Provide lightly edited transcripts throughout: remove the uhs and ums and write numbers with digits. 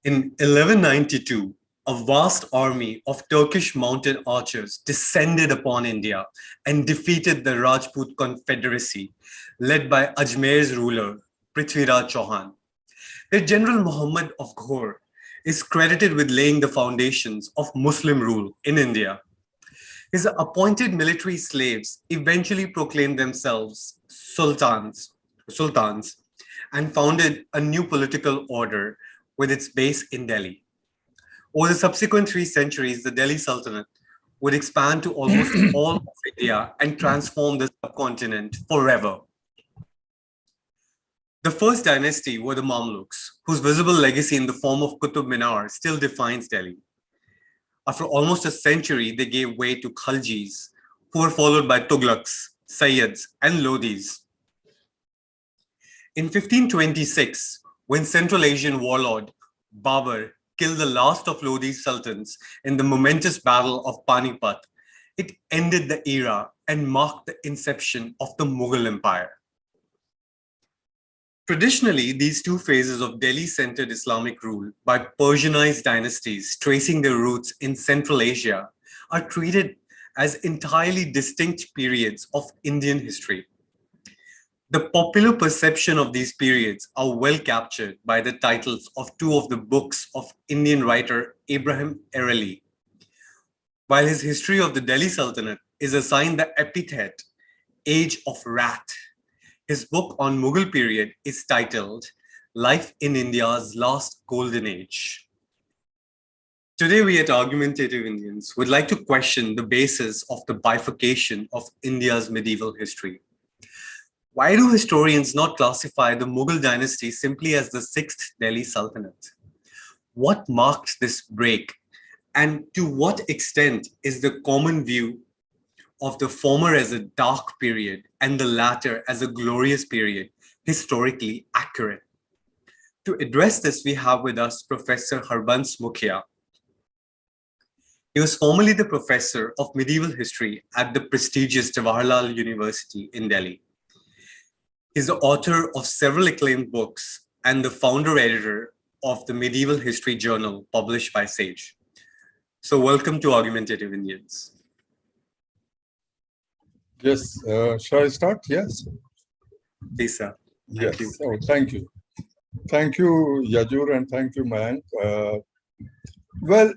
In 1192, a vast army of Turkish mounted archers descended upon India and defeated the Rajput Confederacy, led by Ajmer's ruler, Prithviraj Chauhan. Their general Muhammad of Ghor is credited with laying the foundations of Muslim rule in India. His appointed military slaves eventually proclaimed themselves sultans, and founded a new political order with its base in Delhi. Over the subsequent 3 centuries, the Delhi Sultanate would expand to almost all of India and transform the subcontinent forever. The first dynasty were the Mamluks, whose visible legacy in the form of Qutub Minar still defines Delhi. After almost a century, they gave way to Khaljis, who were followed by Tughlaqs, Sayyids, and Lodhis. In 1526, when Central Asian warlord Babar killed the last of Lodhi Sultans in the momentous Battle of Panipat, it ended the era and marked the inception of the Mughal Empire. Traditionally, these two phases of Delhi-centered Islamic rule by Persianized dynasties tracing their roots in Central Asia are treated as entirely distinct periods of Indian history. The popular perception of these periods are well captured by the titles of two of the books of Indian writer Abraham Ereli. While his history of the Delhi Sultanate is assigned the epithet Age of Wrath, his book on Mughal period is titled Life in India's Last Golden Age. Today we at Argumentative Indians would like to question the basis of the bifurcation of India's medieval history. Why do historians not classify the Mughal dynasty simply as the 6th Delhi Sultanate? What marked this break? And to what extent is the common view of the former as a dark period and the latter as a glorious period historically accurate? To address this, we have with us Professor Harbans Mukhia. He was formerly the professor of medieval history at the prestigious Jawaharlal University in Delhi. He's the author of several acclaimed books and the founder editor of the Medieval History Journal published by Sage. So welcome to Argumentative Indians. Yes, shall I start? Yes. Please, sir. Yes. Oh, thank you. Thank you, Yajur, and thank you, Mayank. Well,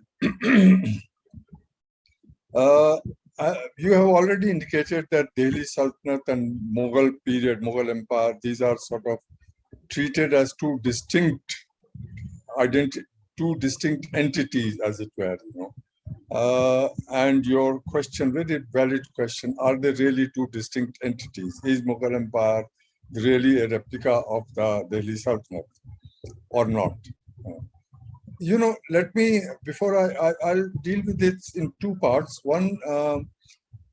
you have already indicated that Delhi Sultanate and Mughal period, Mughal Empire, these are sort of treated as two distinct entities, as it were, you know. And your question, very valid question, are they really two distinct entities? Is Mughal Empire really a replica of the Delhi Sultanate or not? You know, let me, before I'll deal with it in two parts. One,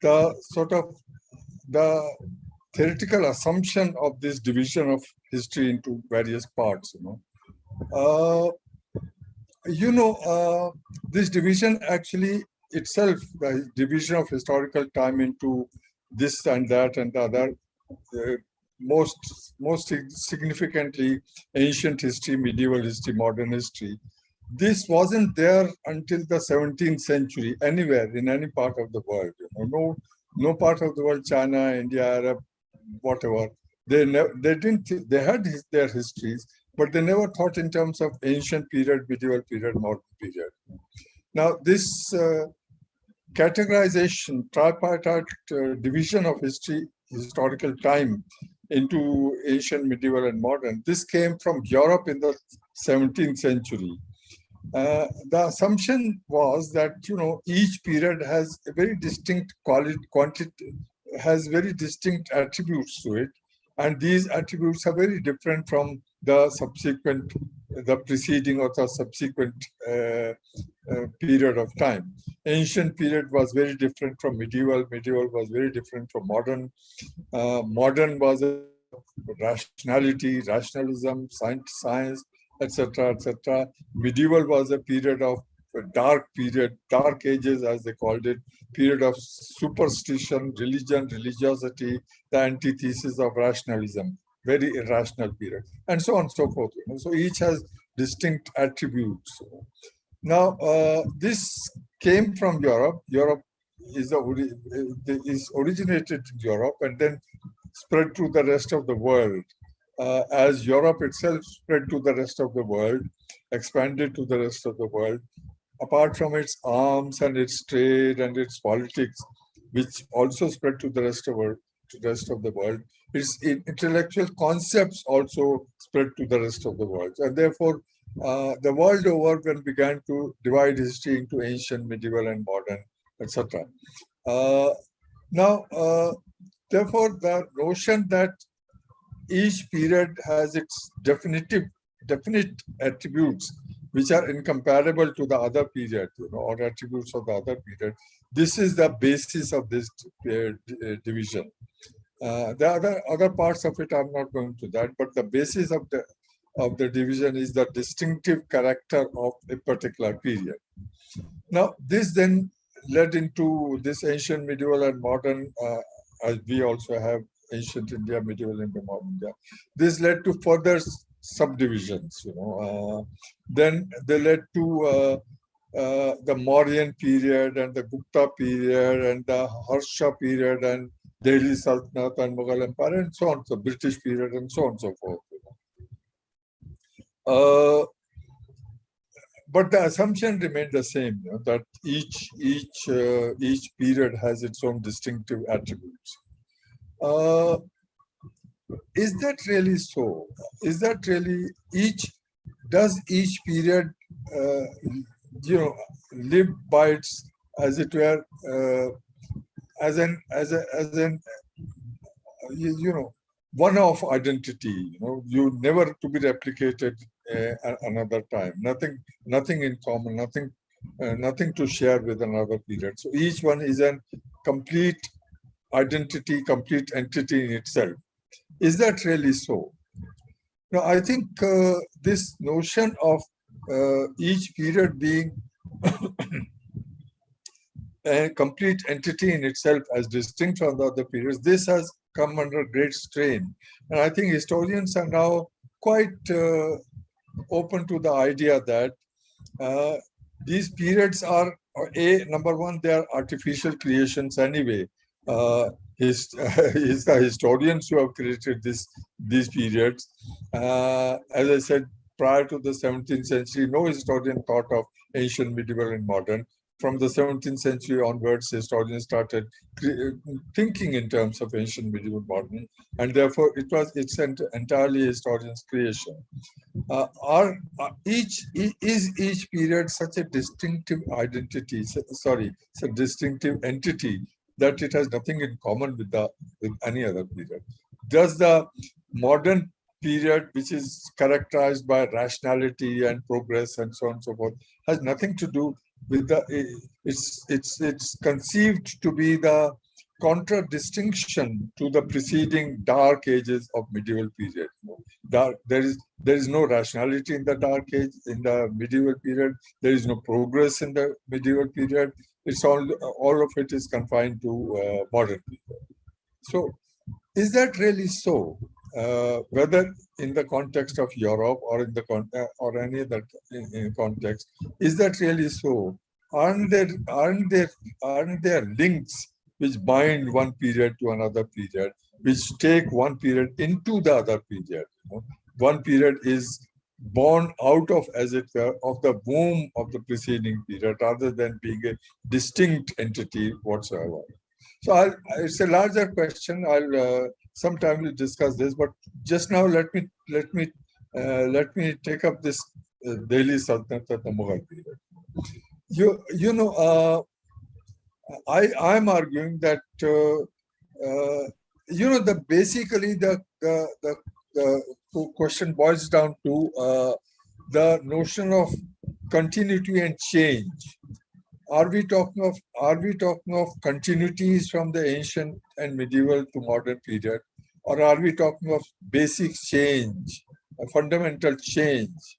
the sort of the theoretical assumption of this division of history into various parts, this division actually itself, the division of historical time into this and that and the other, most significantly ancient history, medieval history, modern history. This wasn't there until the 17th century anywhere in any part of the world. No part of the world, China, India, Arab, whatever. They had their histories, but they never thought in terms of ancient period, medieval period, modern period. Now, this categorization, tripartite division of history, historical time into ancient, medieval, and modern, this came from Europe in the 17th century. The assumption was that each period has a very distinct has very distinct attributes to it, and these attributes are very different from the preceding or the subsequent period of time. Ancient period was very different from medieval. Medieval was very different from modern. Modern was a rationality, rationalism, science, etc., etc. Medieval was a period of dark ages, as they called it, period of superstition, religion, religiosity, the antithesis of rationalism, very irrational period, and so on and so forth. So each has distinct attributes. Now, this came from Europe. Europe is originated in Europe and then spread to the rest of the world. As Europe itself spread to the rest of the world, expanded to the rest of the world, apart from its arms and its trade and its politics, which also spread to the rest of the world, its intellectual concepts also spread to the rest of the world. And therefore, the world over then began to divide history into ancient, medieval, and modern, etc. Therefore, the notion that each period has its definite attributes which are incomparable to the other period, or attributes of the other period. This is the basis of this division. The other parts of it, I'm not going to that, but the basis of the division is the distinctive character of a particular period. Now, this then led into this ancient, medieval, and modern, as we also have ancient India, medieval India, modern India. This led to further subdivisions. Then they led to the Mauryan period and the Gupta period and the Harsha period and Delhi Sultanate and Mughal Empire and so on, so British period and so on and so forth. But the assumption remained the same, that each period has its own distinctive attributes. Is that really so? Is that really does each period, live by its, as it were, as an one-off identity? You never to be replicated another time. Nothing in common. Nothing to share with another period. So each one is a complete identity, complete entity in itself. Is that really so? Now, I think this notion of each period being a complete entity in itself as distinct from the other periods, this has come under great strain. And I think historians are now quite open to the idea that these periods are, number one, they are artificial creations anyway. It's the historians who have created these periods. As I said, prior to the 17th century, no historian thought of ancient, medieval, and modern. From the 17th century onwards, historians started thinking in terms of ancient, medieval, modern, and therefore it's entirely historians' creation. Each period such a distinctive identity? Sorry, it's a distinctive entity that it has nothing in common with any other period. Does the modern period, which is characterized by rationality and progress and so on and so forth, has nothing to do with it's conceived to be the contradistinction to the preceding dark ages of medieval period. There is no rationality in the dark age, in the medieval period. There is no progress in the medieval period. It's all of it is confined to modern period. So, is that really so? Whether in the context of Europe or in the or any other in context, is that really so? Aren't there links which bind one period to another period, which take one period into the other period? One period is born out of, as it were, of the womb of the preceding period, rather than being a distinct entity whatsoever. So it's a larger question. I'll sometime we'll discuss this, but just now let me take up this Delhi Sultanate at the Mughal period. I'm arguing that basically the question boils down to the notion of continuity and change. Are we talking of continuities from the ancient and medieval to modern period, or are we talking of basic change, a fundamental change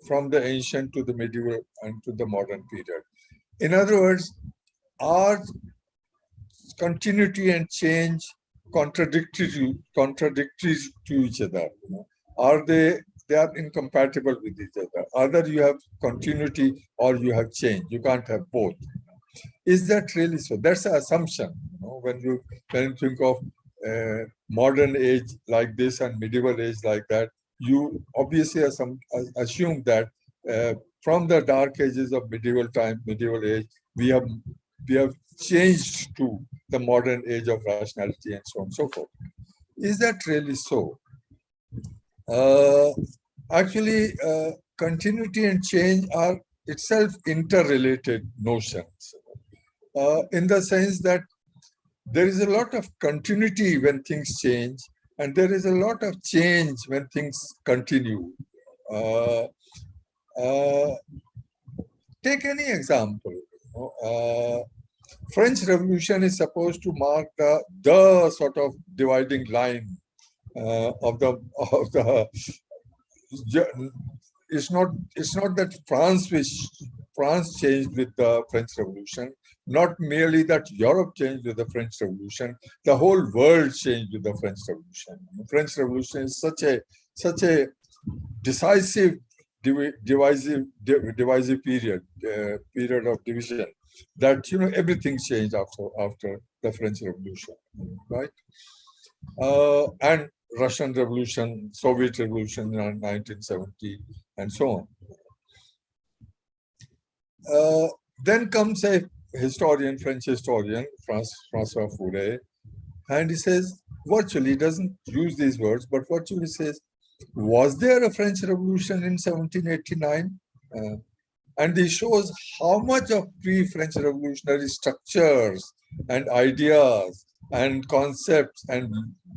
from the ancient to the medieval and to the modern period? In other words, are continuity and change contradictory to each other? Are they they are incompatible with each other. Either you have continuity or you have change. You can't have both. Is that really so? That's an assumption. When you think of modern age like this and medieval age like that, you obviously assume that from the dark ages of medieval time, medieval age, we have changed to the modern age of rationality and so on and so forth. Is that really so? Actually, continuity and change are itself interrelated notions, in the sense that there is a lot of continuity when things change, and there is a lot of change when things continue. Take any example. French Revolution is supposed to mark the sort of dividing line of the. It's not that France changed with the French Revolution. Not merely that Europe changed with the French Revolution. The whole world changed with the French Revolution. The French Revolution is such a decisive, divisive period of division that everything changed after the French Revolution, right? And Russian Revolution, Soviet Revolution in 1970, and so on. Then comes a historian, French historian, François Furet, and he says, virtually, doesn't use these words, but virtually says, was there a French Revolution in 1789? And he shows how much of pre-French revolutionary structures and ideas and concepts and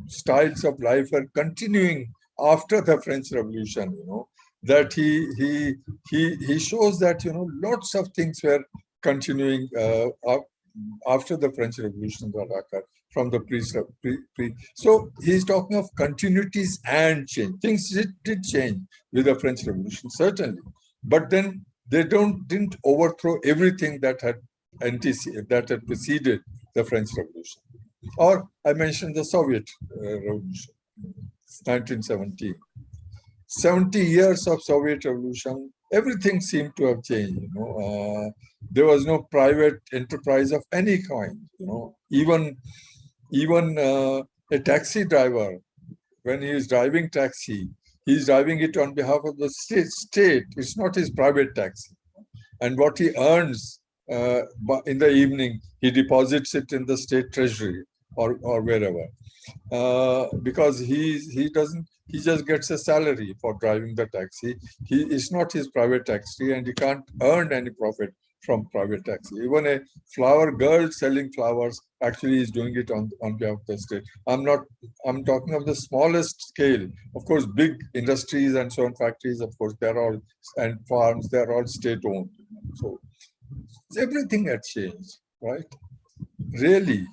styles of life are continuing after the French Revolution. That he shows that lots of things were continuing after the French Revolution that occurred from the pre. So he's talking of continuities and change. Things did change with the French Revolution, certainly, but then they didn't overthrow everything that had preceded the French Revolution. Or I mentioned the Soviet Revolution, 1917. 70 years of Soviet Revolution, everything seemed to have changed. There was no private enterprise of any kind. Even a taxi driver, when he is driving taxi, he's driving it on behalf of the state. It's not his private taxi. And what he earns in the evening, he deposits it in the state treasury or wherever, because he just gets a salary for driving the taxi. It's not his private taxi, and he can't earn any profit from private taxi. Even a flower girl selling flowers actually is doing it on behalf of the state. I'm talking of the smallest scale. Of course, big industries and so on, factories, of course, and farms, they're all state-owned. So everything had changed, right? Really,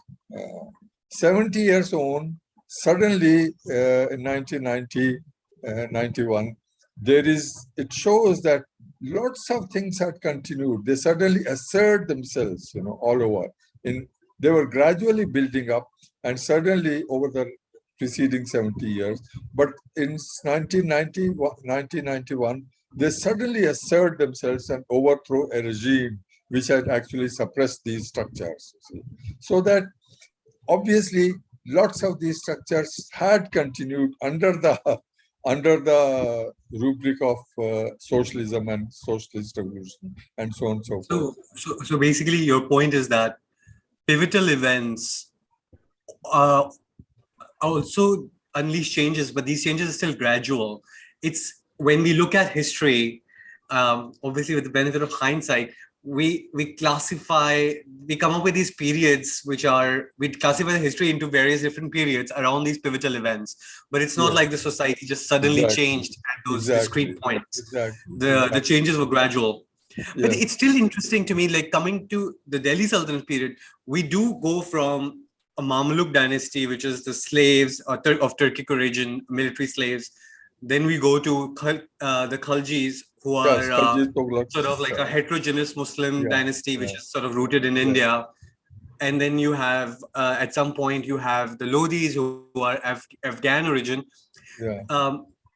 70 years on, suddenly in 1990, 91, it shows that lots of things had continued. They suddenly assert themselves, all over. They were gradually building up, and suddenly over the preceding 70 years, but in 1991, they suddenly assert themselves and overthrow a regime which had actually suppressed these structures. So that obviously lots of these structures had continued under the rubric of socialism and socialist revolution and so on and so forth. So basically your point is that pivotal events also unleash changes, but these changes are still gradual. It's when we look at history, obviously with the benefit of hindsight, we come up with these periods we classify the history into various different periods around these pivotal events, but it's not like the society just suddenly changed at those discrete points. The changes were gradual. But it's still interesting to me, like coming to the Delhi Sultanate period, we do go from a Mamluk dynasty, which is the slaves of Turkic origin, military slaves. Then we go to the Khaljis, who are sort of like a heterogeneous Muslim dynasty, which is sort of rooted in India. And then you have, at some point, you have the Lodhis, who are Afghan origin.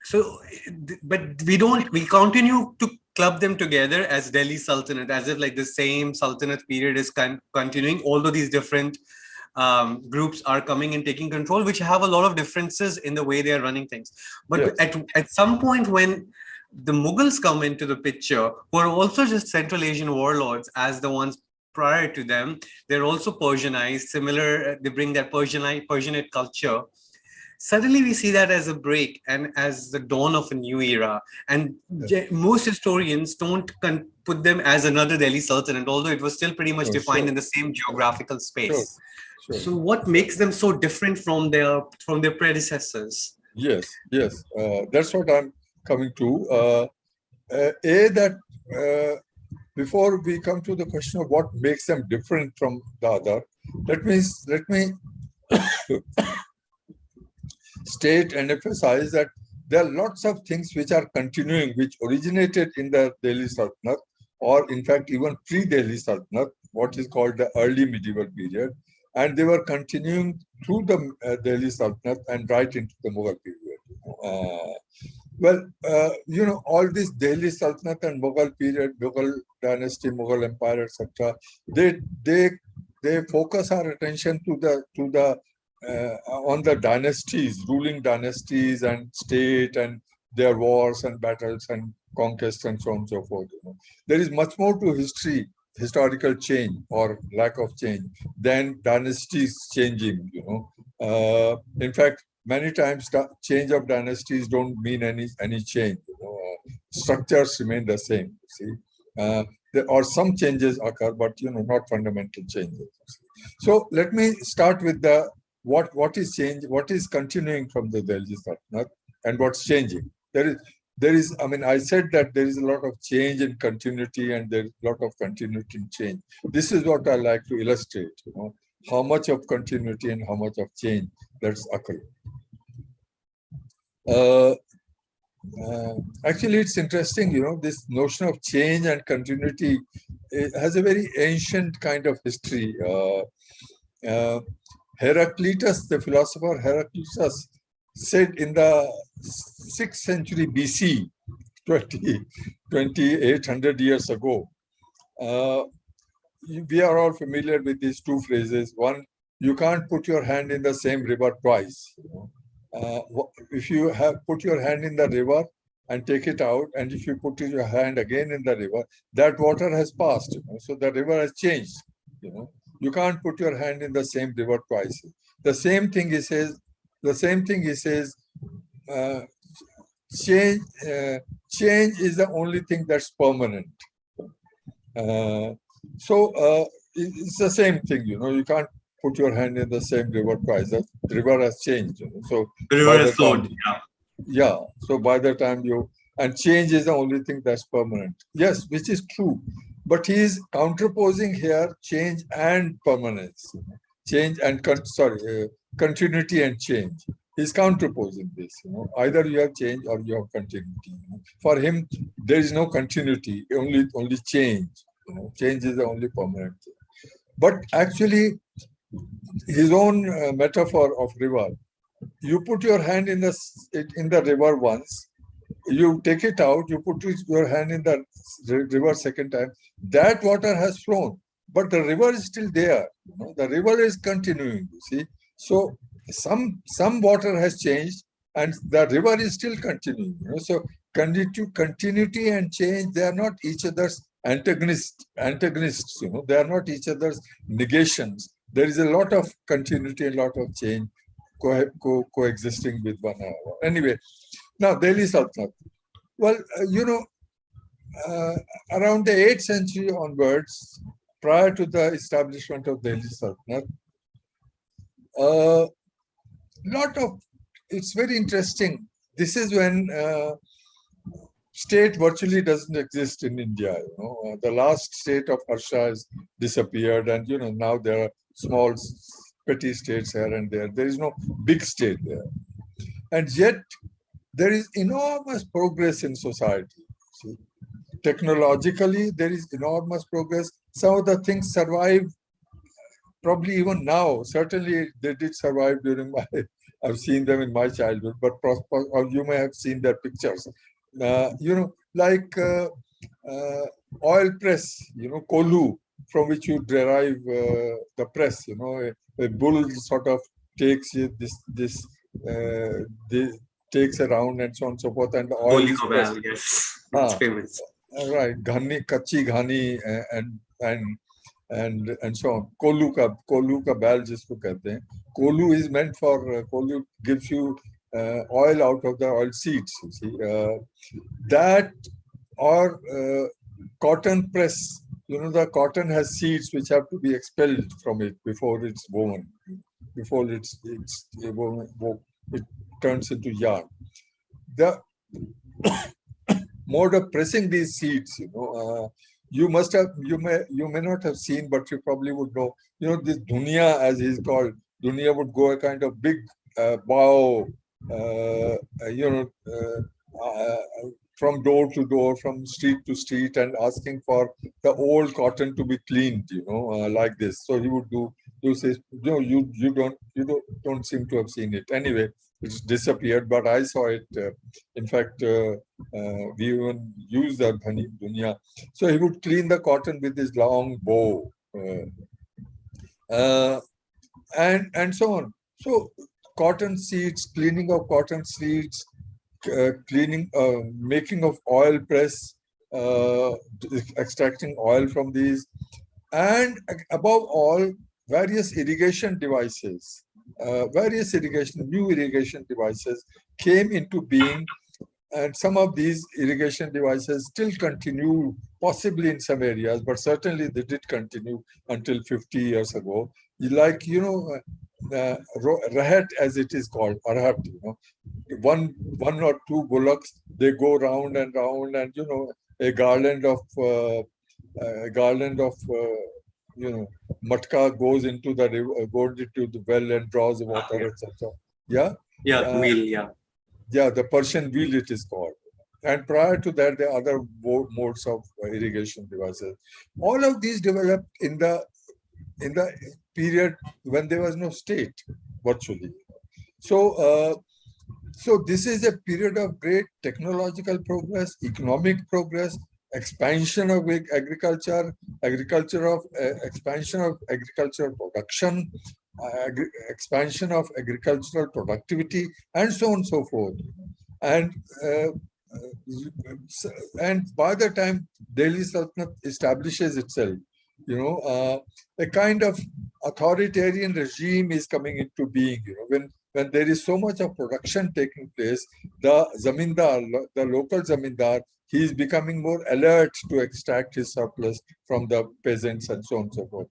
So, but we continue to club them together as Delhi Sultanate, as if like the same Sultanate period is continuing, although these different groups are coming and taking control, which have a lot of differences in the way they are running things. But Yes. at some point, when the Mughals come into the picture, who are also just Central Asian warlords as the ones prior to them, they're also Persianized, similar, they bring that Persianate culture. Suddenly we see that as a break and as the dawn of a new era. And most historians don't put them as another Delhi Sultanate, although it was still pretty much defined Sure. in the same geographical Sure. space. Sure. So what makes them so different from their predecessors? Yes. Yes. That's what I'm coming to. Before we come to the question of what makes them different from the other, let me state and emphasize that there are lots of things which are continuing, which originated in the Delhi Sultanate, or in fact even pre-Delhi Sultanate, what is called the early medieval period, and they were continuing through the Delhi Sultanate and right into the Mughal period. All this Delhi Sultanate and Mughal period, Mughal dynasty, Mughal empire, etc., they focus our attention on the dynasties, ruling dynasties and state and their wars and battles and conquests and so on and so forth. There is much more to historical change or lack of change than dynasties changing. In fact, many times the change of dynasties don't mean any change. Structures remain the same. See, there are some changes occur, but not fundamental changes. So let me start with the what is change, what is continuing from the Delhi Sultanate, and what's changing. There is. I mean, I said that there is a lot of change in continuity, and there is a lot of continuity in change. This is what I like to illustrate. How much of continuity and how much of change that's occurring. Actually, it's interesting, this notion of change and continuity, it has a very ancient kind of history. Heraclitus, the philosopher Heraclitus, said in the 6th century BC, 2,800 years ago. We are all familiar with these two phrases. One, you can't put your hand in the same river twice. If you have put your hand in the river and take it out, and if you put your hand again in the river, that water has passed. So the river has changed. You can't put your hand in the same river twice. The same thing he says. Change is the only thing that's permanent. It's the same thing. You can't put your hand in the same river twice. The river has changed. So the river has flowed. Yeah. So by the time and change is the only thing that's permanent. Yes, which is true. But he is counterposing here change and permanence, continuity and change. He's counterposing this. Either you have change or you have continuity. For him, there is no continuity, only change. Change is the only permanent thing. But actually, his own metaphor of river. You put your hand in the river once. You take it out, you put your hand in the river second time, that water has flown, but the river is still there. The river is continuing, you see. So some water has changed and the river is still continuing. So continuity and change, they are not each other's antagonists. They are not each other's negations. There is a lot of continuity, a lot of change coexisting with one another. Anyway, now Delhi Sultanate. Well, around the 8th century onwards, prior to the establishment of Delhi Sultanate, it's very interesting. This is when state virtually doesn't exist in India. The last state of Harsha has disappeared, and now there are small petty states here and there. There is no big state there, and yet there is enormous progress in society. See, technologically, there is enormous progress. Some of the things survive probably even now. Certainly, they did survive during my I've seen them in my childhood, but or you may have seen their pictures. Like oil press, kolu, from which you derive the press. A bull sort of takes this takes around and so on and so forth, and the oil Holy is pressed. Cobal, yes, it's famous. Right, ghani, kachi ghani, and so on. Kolu ka bal jisko kehte hain. Kolu is meant for kolu gives you oil out of the oil seeds. You see that, or cotton press. The cotton has seeds which have to be expelled from it before it's woven, before it turns into yarn. The mode of pressing these seeds, you may not have seen, but you probably would know. This dunya, as he's called, dunya would go a kind of big bow, from door to door, from street to street, and asking for the old cotton to be cleaned, like this. So he would do this. You don't seem to have seen it. Anyway, it's disappeared, but I saw it. In fact, we even used that dunya. So he would clean the cotton with his long bow, and so on. So cotton seeds, cleaning of cotton seeds, making of oil press, extracting oil from these, and above all, various irrigation devices. New irrigation devices came into being, and some of these irrigation devices still continue, possibly in some areas, but certainly they did continue until 50 years ago. Like, rahat, as it is called, arhat, one or two bullocks, they go round and round, and a garland of matka goes into the river, goes into the well and draws water, etc. Yeah. Yeah, wheel. Yeah. Yeah, the Persian wheel it is called. And prior to that, there are other modes of irrigation devices. All of these developed in the period when there was no state, virtually. So this is a period of great technological progress, economic progress, expansion of agriculture, expansion of agricultural production, expansion of agricultural productivity, and so on and so forth. And by the time Delhi Sultanate establishes itself, a kind of authoritarian regime is coming into being. When there is so much of production taking place, the local zamindar, he is becoming more alert to extract his surplus from the peasants and so on and so forth.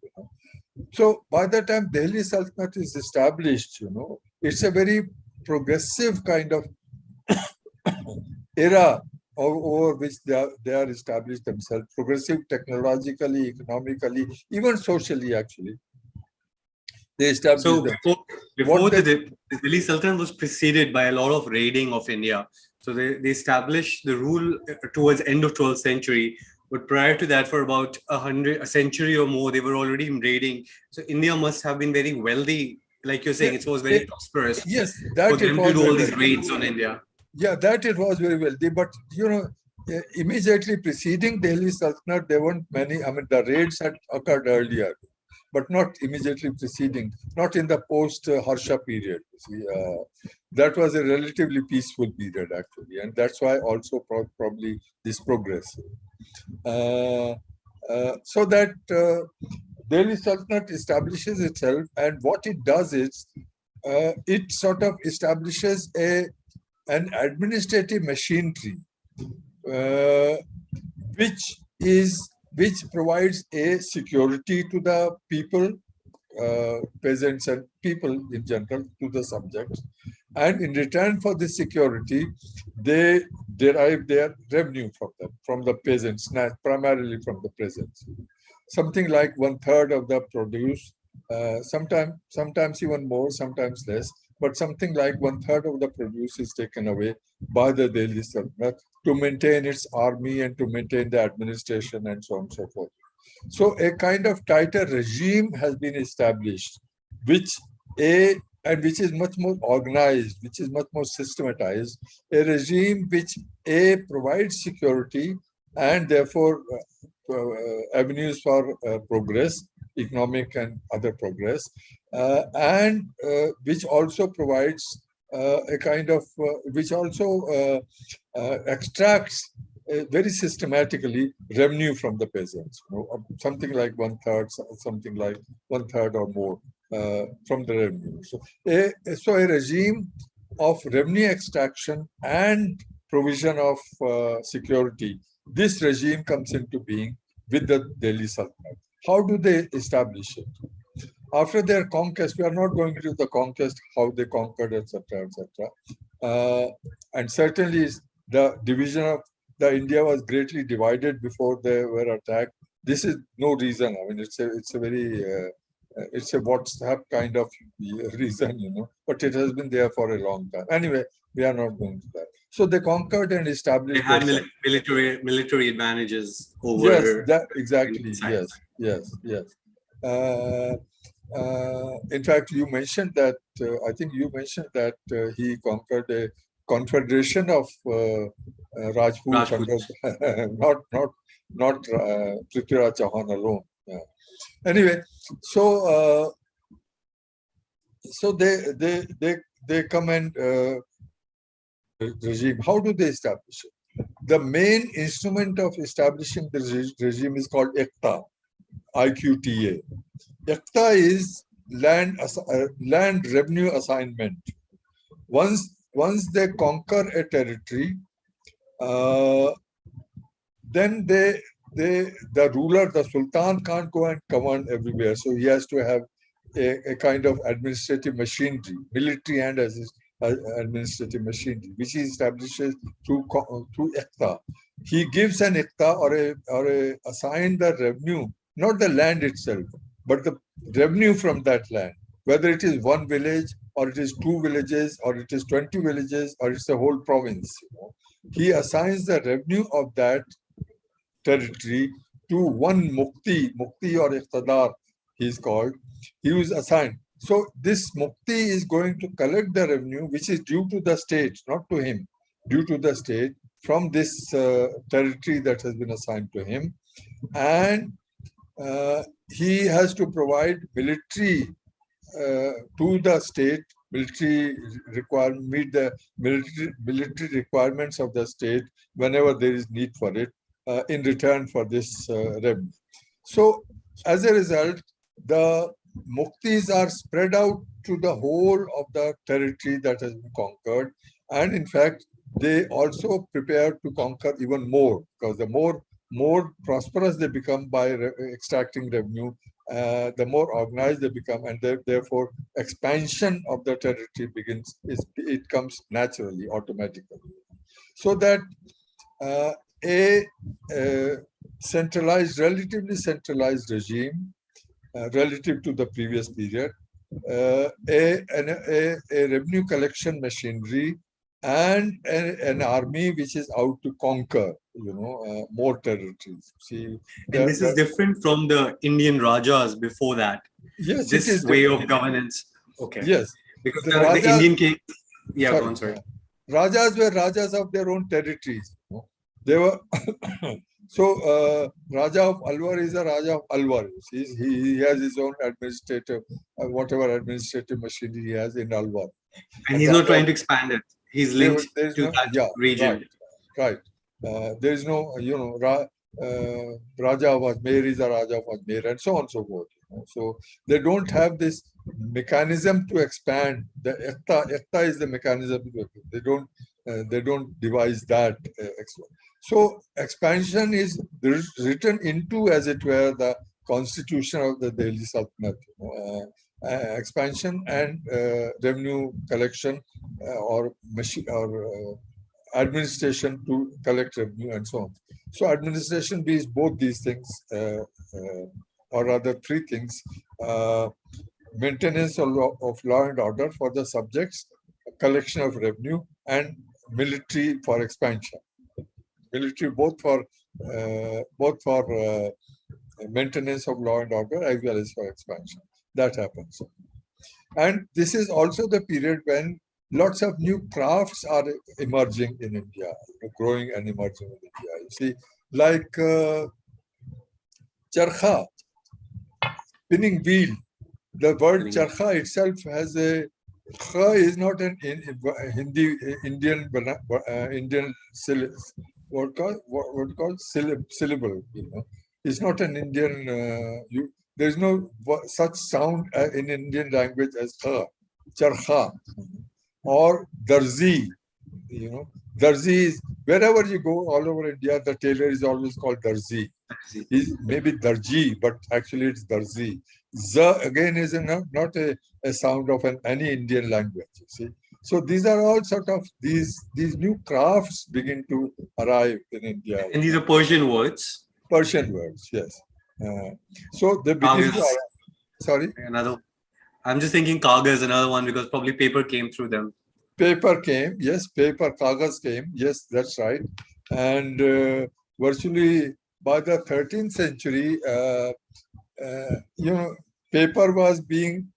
So by the time Delhi Sultanate is established, it's a very progressive kind of era over which they are established themselves, progressive technologically, economically, even socially, actually. They established. So before the Delhi Sultanate was preceded by a lot of raiding of India. So they established the rule towards end of 12th century. But prior to that, for about a century or more, they were already raiding. So India must have been very wealthy, like you're saying. It was very prosperous. Yes, that for them to do all these raids on India. Yeah, that it was very wealthy. But immediately preceding Delhi Sultanate, there weren't many. I mean, the raids had occurred earlier, but not immediately preceding. Not in the post-Harsha period. See, that was a relatively peaceful period, actually, and that's why also probably this progress. So that Delhi Sultanate establishes itself, and what it does is it sort of establishes an administrative machinery which provides a security to the people, peasants and people in general, to the subjects, and in return for this security, they derive their revenue from the peasants, primarily from the peasants. Something like 1/3 of the produce, sometimes even more, sometimes less, but something like 1/3 of the produce is taken away by the Delhi Sultanate to maintain its army and to maintain the administration and so on and so forth. So a kind of tighter regime has been established, which and which is much more organized, which is much more systematized, a regime which provides security and therefore avenues for progress, economic and other progress, and which also provides a kind of, which also extracts very systematically revenue from the peasants, something like something like one third or more from the revenue. So a regime of revenue extraction and provision of security, this regime comes into being with the Delhi Sultanate. How do they establish it? After their conquest, we are not going into the conquest, how they conquered, etc., etc. And certainly the division of the India was greatly divided before they were attacked. This is no reason. I mean, it's a very it's a WhatsApp kind of reason, but it has been there for a long time. Anyway, we are not going to that. So they conquered and established. They had military advantages over. Yes, that exactly. Yes. In fact, you mentioned that. I think you mentioned that he conquered a confederation of Rajputs, not Prithviraj Chauhan alone. Yeah. Anyway, so they come and regime. How do they establish it? The main instrument of establishing the regime is called Ekta, IQTA. Ekta is land revenue assignment. Once they conquer a territory, then the ruler, the Sultan, can't go and command everywhere. So he has to have a kind of administrative machinery, military and administrative machinery, which he establishes through Ekta. He gives an Ekta or assign the revenue, not the land itself, but the revenue from that land, whether it is one village or it is 2 villages or it is 20 villages or it's a whole province. He assigns the revenue of that territory to one Mukti or Iqtadar, he is called. He was assigned. So this Mukti is going to collect the revenue which is due to the state, not to him, due to the state from this territory that has been assigned to him. And he has to provide military to the state, meet the military requirements of the state whenever there is need for it in return for this revenue. So as a result, the Muktis are spread out to the whole of the territory that has been conquered. And in fact, they also prepare to conquer even more, because the more prosperous they become by extracting revenue, the more organized they become, and therefore expansion of the territory begins. It comes naturally, automatically. So that a relatively centralized regime, relative to the previous period, a revenue collection machinery, and an army which is out to conquer, more territories. See, and this is different from the Indian Rajas before that. Yes, this it is way different. of governance. Okay. Yes, because the Indian king. Yeah, sorry, go on, sorry. Rajas were Rajas of their own territories. They were so Raja of Alwar is a Raja of Alwar. He has his own administrative, whatever administrative machinery he has in Alwar. And he's not trying to expand it. He's linked to that region. Right. There is no, Raja of Ajmer is a Raja of Ajmer, and so on and so forth. So they don't have this mechanism to expand. The Ekta is the mechanism. They don't devise that. So expansion is written into, as it were, the constitution of the Delhi Sultanate. Expansion and revenue collection or administration to collect revenue and so on. So administration means both these things, or rather 3 things: maintenance of law and order for the subjects, collection of revenue, and military for expansion. Military both for maintenance of law and order as well as for expansion. That happens. And this is also the period when lots of new crafts are emerging in India, growing and emerging in India. You see, like charkha, spinning wheel. The word charkha itself has a kha is not an Hindi Indian Indian syllable. You know, it's not an Indian. There is no such sound in Indian language as kha, charkha, or darzi. You know, darzi is wherever you go all over India. The tailor is always called darzi. He's maybe darji, but actually it's darzi. Z again is not a sound of any Indian language. You see, so these are all sort of these new crafts begin to arrive in India. And these are Persian words. Persian words, yes. So they begin to arrive. Sorry, another. I'm just thinking kaga is another one because probably paper came through them. Paper came, yes. Paper, kagas came, yes. That's right. And virtually by the 13th century, you know, paper was being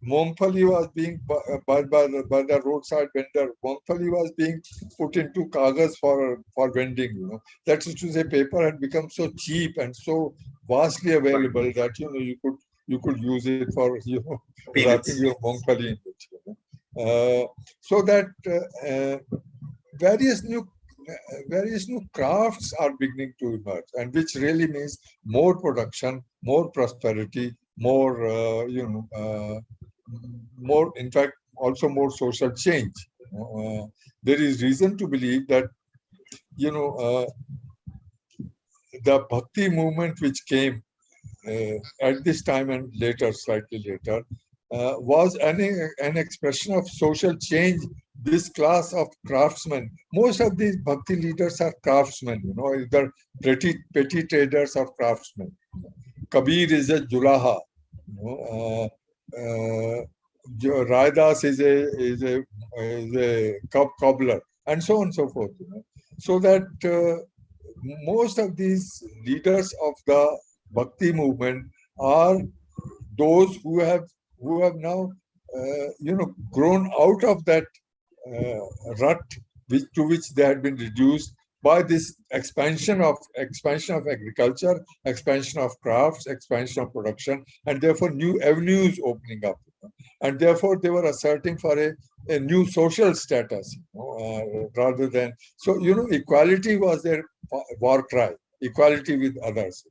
Momphali was being by the roadside vendor. Momphali was being put into kagas for vending. You know, that is to say, paper had become so cheap and so vastly available that you could use it for wrapping your Momphali in it. You know? So that various new crafts are beginning to emerge, and which really means more production, more prosperity, more more, in fact, also more social change. There is reason to believe that the Bhakti movement which came at this time and later, slightly later, was an expression of social change. This class of craftsmen, most of these Bhakti leaders are craftsmen, either petty traders or craftsmen. Kabir is a Julaha, Raidas is a cobbler, and so on and so forth. So that most of these leaders of the Bhakti movement are those who have now grown out of that rut to which they had been reduced by this expansion of agriculture, expansion of crafts, expansion of production, and therefore new avenues opening up. And therefore they were asserting for a new social status, rather than, so equality was their war cry, equality with others,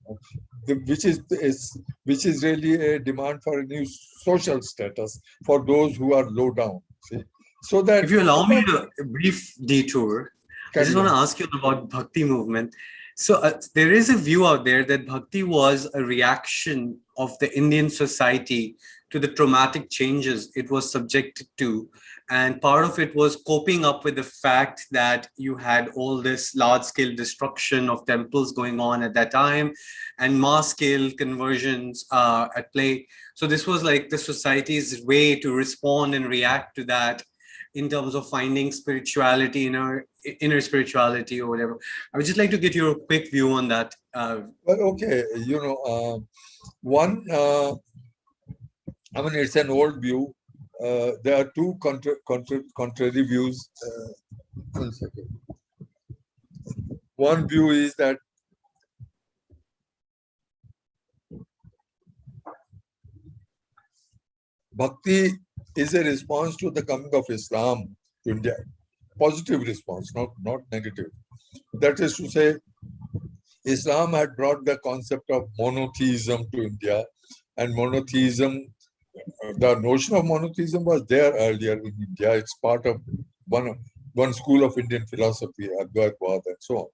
which is really a demand for a new social status for those who are low down. See? So that, if you allow me a brief detour, I just want to ask you about Bhakti movement. So there is a view out there that Bhakti was a reaction of the Indian society to the traumatic changes it was subjected to. And part of it was coping up with the fact that you had all this large-scale destruction of temples going on at that time and mass-scale conversions at play. So this was like the society's way to respond and react to that in terms of finding spirituality, inner spirituality or whatever. I would just like to get your quick view on that. Well, okay, one, I mean, it's an old view. There are two contrary views. One second. One view is that Bhakti is a response to the coming of Islam to India. Positive response, not negative. That is to say, Islam had brought the concept of monotheism to India, and monotheism, the notion of monotheism was there earlier in India. It's part of one school of Indian philosophy, Advaitwad and so on.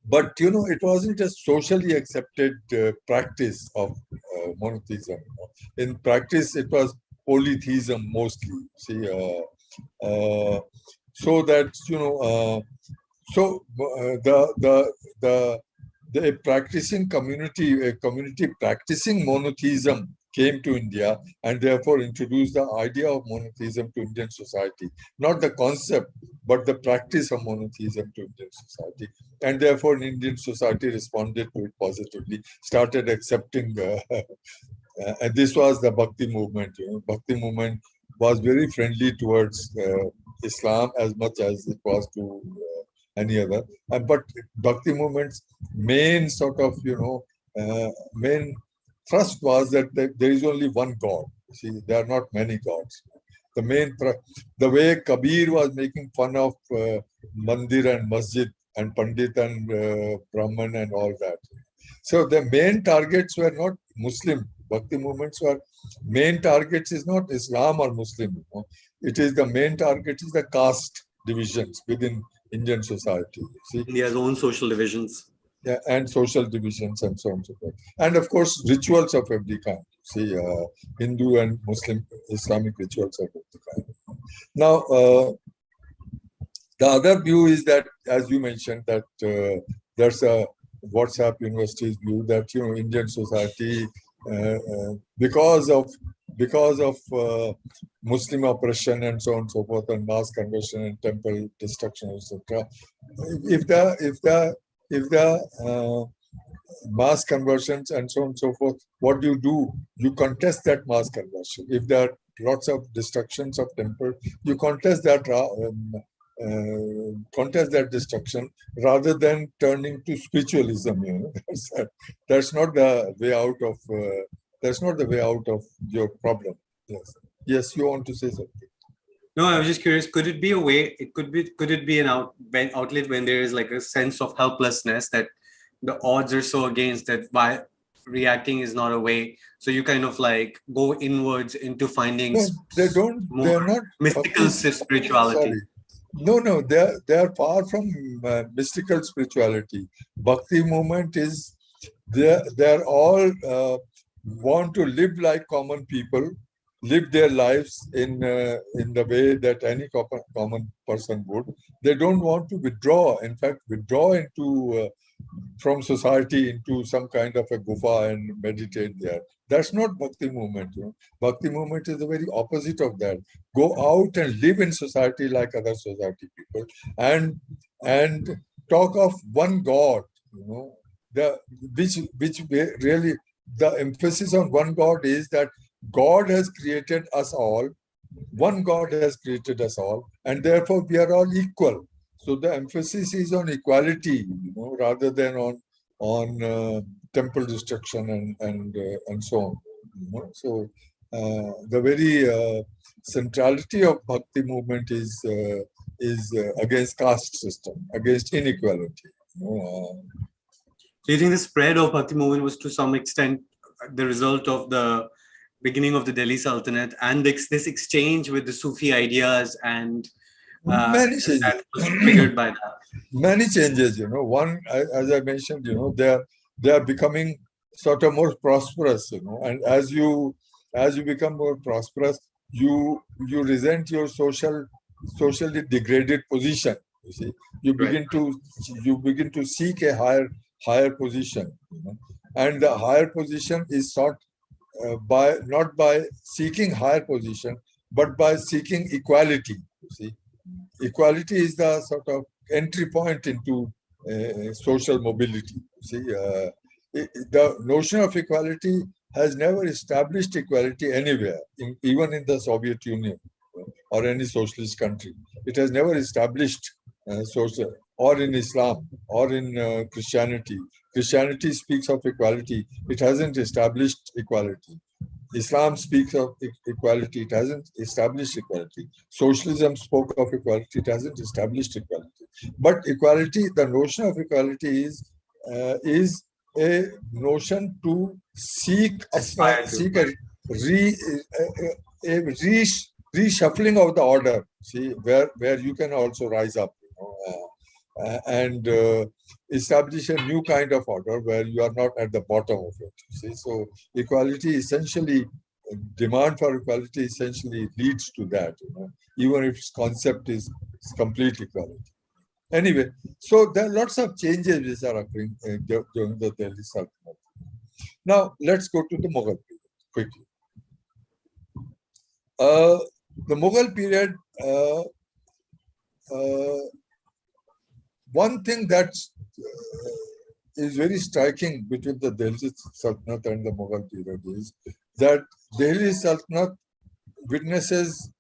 But it wasn't a socially accepted practice of monotheism. In practice, it was polytheism mostly. See, so that the practicing community, a community practicing monotheism came to India and therefore introduced the idea of monotheism to Indian society. Not the concept, but the practice of monotheism to Indian society. And therefore Indian society responded to it positively, started accepting And this was the Bhakti movement. Bhakti movement was very friendly towards Islam as much as it was to any other. But Bhakti movement's main sort of, main thrust was that there is only one God. See, there are not many gods. The way Kabir was making fun of Mandir and Masjid and Pandit and Brahman and all that. So the main targets were not Muslim. Bhakti movements were main targets is not Islam or Muslim. It is the main target is the caste divisions within Indian society. See, India's own social divisions. Yeah, and social divisions and so on and so forth. And of course, rituals of every kind. See, Hindu and Muslim Islamic rituals of every kind. Now, the other view is that, as you mentioned, that there's a WhatsApp University's view that Indian society, because of Muslim oppression and so on and so forth, and mass conversion and temple destruction, etc. If the mass conversions and so on and so forth, what do? You contest that mass conversion. If there are lots of destructions of temples, you contest that destruction rather than turning to spiritualism. That's not the way out of your problem. Yes, you want to say something? No, I was just curious. Could it be a way? Could it be an outlet when there is like a sense of helplessness that the odds are so against that by reacting is not a way. So you kind of like go inwards into finding they're not mystical spirituality. Sorry. No, they are far from mystical spirituality. Bhakti movement is they're all want to live like common people, live their lives in the way that any common person would. They don't want to withdraw. In fact, withdraw into from society into some kind of a gufa and meditate there. That's not Bhakti movement. Bhakti movement is the very opposite of that. Go out and live in society like other society people, and talk of one God. Which really the emphasis on one God is that God has created us all. One God has created us all, and therefore we are all equal. So the emphasis is on equality, rather than on temple destruction and so on. So the very centrality of Bhakti movement is against caste system, against inequality. So you think the spread of Bhakti movement was to some extent the result of the beginning of the Delhi Sultanate and this exchange with the Sufi ideas and many changes. That was triggered by that. Many changes, One, as I mentioned, they are becoming sort of more prosperous, And as you become more prosperous, you resent your socially degraded position. You see, you begin to seek a higher position, and the higher position is sought not by seeking higher position, but by seeking equality. You see, equality is the sort of entry point into social mobility. See, the notion of equality has never established equality anywhere, even in the Soviet Union or any socialist country. It has never established social, or in Islam, or in Christianity. Christianity speaks of equality. It hasn't established equality. Islam speaks of equality. It hasn't established equality. Socialism spoke of equality. It hasn't established equality. But equality, the notion of equality is a notion to seek a reshuffling of the order. See, where you can also rise up, and establish a new kind of order where you are not at the bottom of it. See, so equality essentially, demand for equality essentially leads to that, even if its concept is complete equality. Anyway, so there are lots of changes which are occurring during the Delhi Sultanate. Now, let's go to the Mughal period quickly. The Mughal period, one thing that is very striking between the Delhi Sultanate and the Mughal period is that Delhi Sultanate witnesses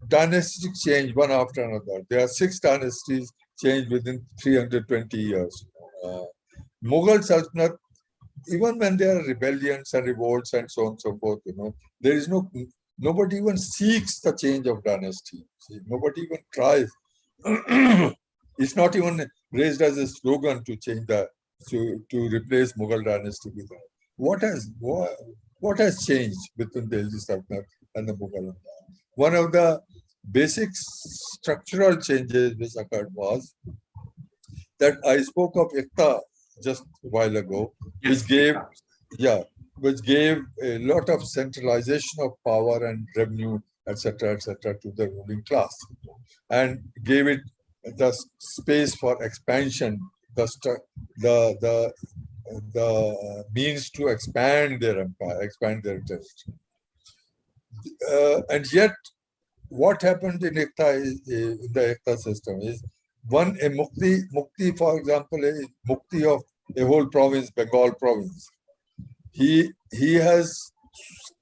dynastic change one after another. There are 6 dynasties changed within 320 years. Mughal Sultanate, even when there are rebellions and revolts and so on and so forth, there is nobody even seeks the change of dynasty. See, nobody even tries. It's not even raised as a slogan to change to replace Mughal dynasty with that. What has changed between the Delhi Sultanate and the Mughal? One of the basic structural changes which occurred was that I spoke of Ekta just a while ago, Yes, which gave a lot of centralization of power and revenue, etc., to the ruling class, and gave it the space for expansion, the means to expand their empire, expand their territory. And yet, what happened in the Ekta system is a Mukti, for example, a Mukti of a whole province, Bengal province. He has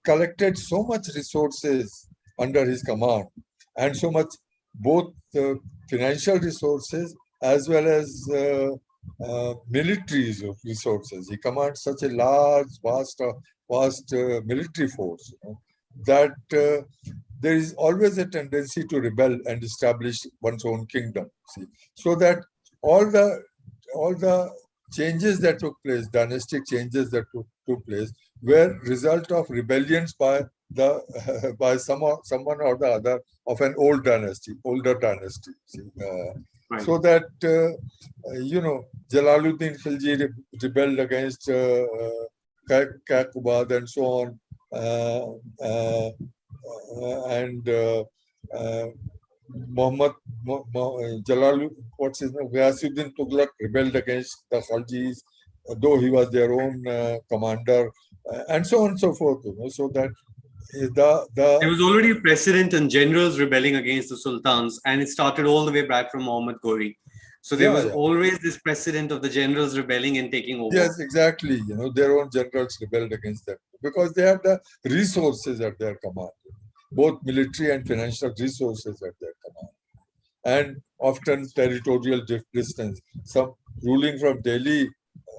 collected so much resources under his command, and so much both financial resources as well as military resources. He commands such a large, vast military force, that there is always a tendency to rebel and establish one's own kingdom. See, so that all the changes that took place, dynastic changes that took place, were result of rebellions by by someone or the other of an older dynasty. See, right. So that Jalaluddin Khilji rebelled against Kakubad and so on, and what's his name? Ghiyasuddin Tughlaq rebelled against the Khaljis, though he was their own commander, and so on and so forth. So that there was already a precedent in generals rebelling against the sultans, and it started all the way back from Muhammad Ghori. So there was always this precedent of the generals rebelling and taking over. Yes, exactly. Their own generals rebelled against them because they had the resources at their command, both military and financial resources at their command, and often territorial distance. Some ruling from Delhi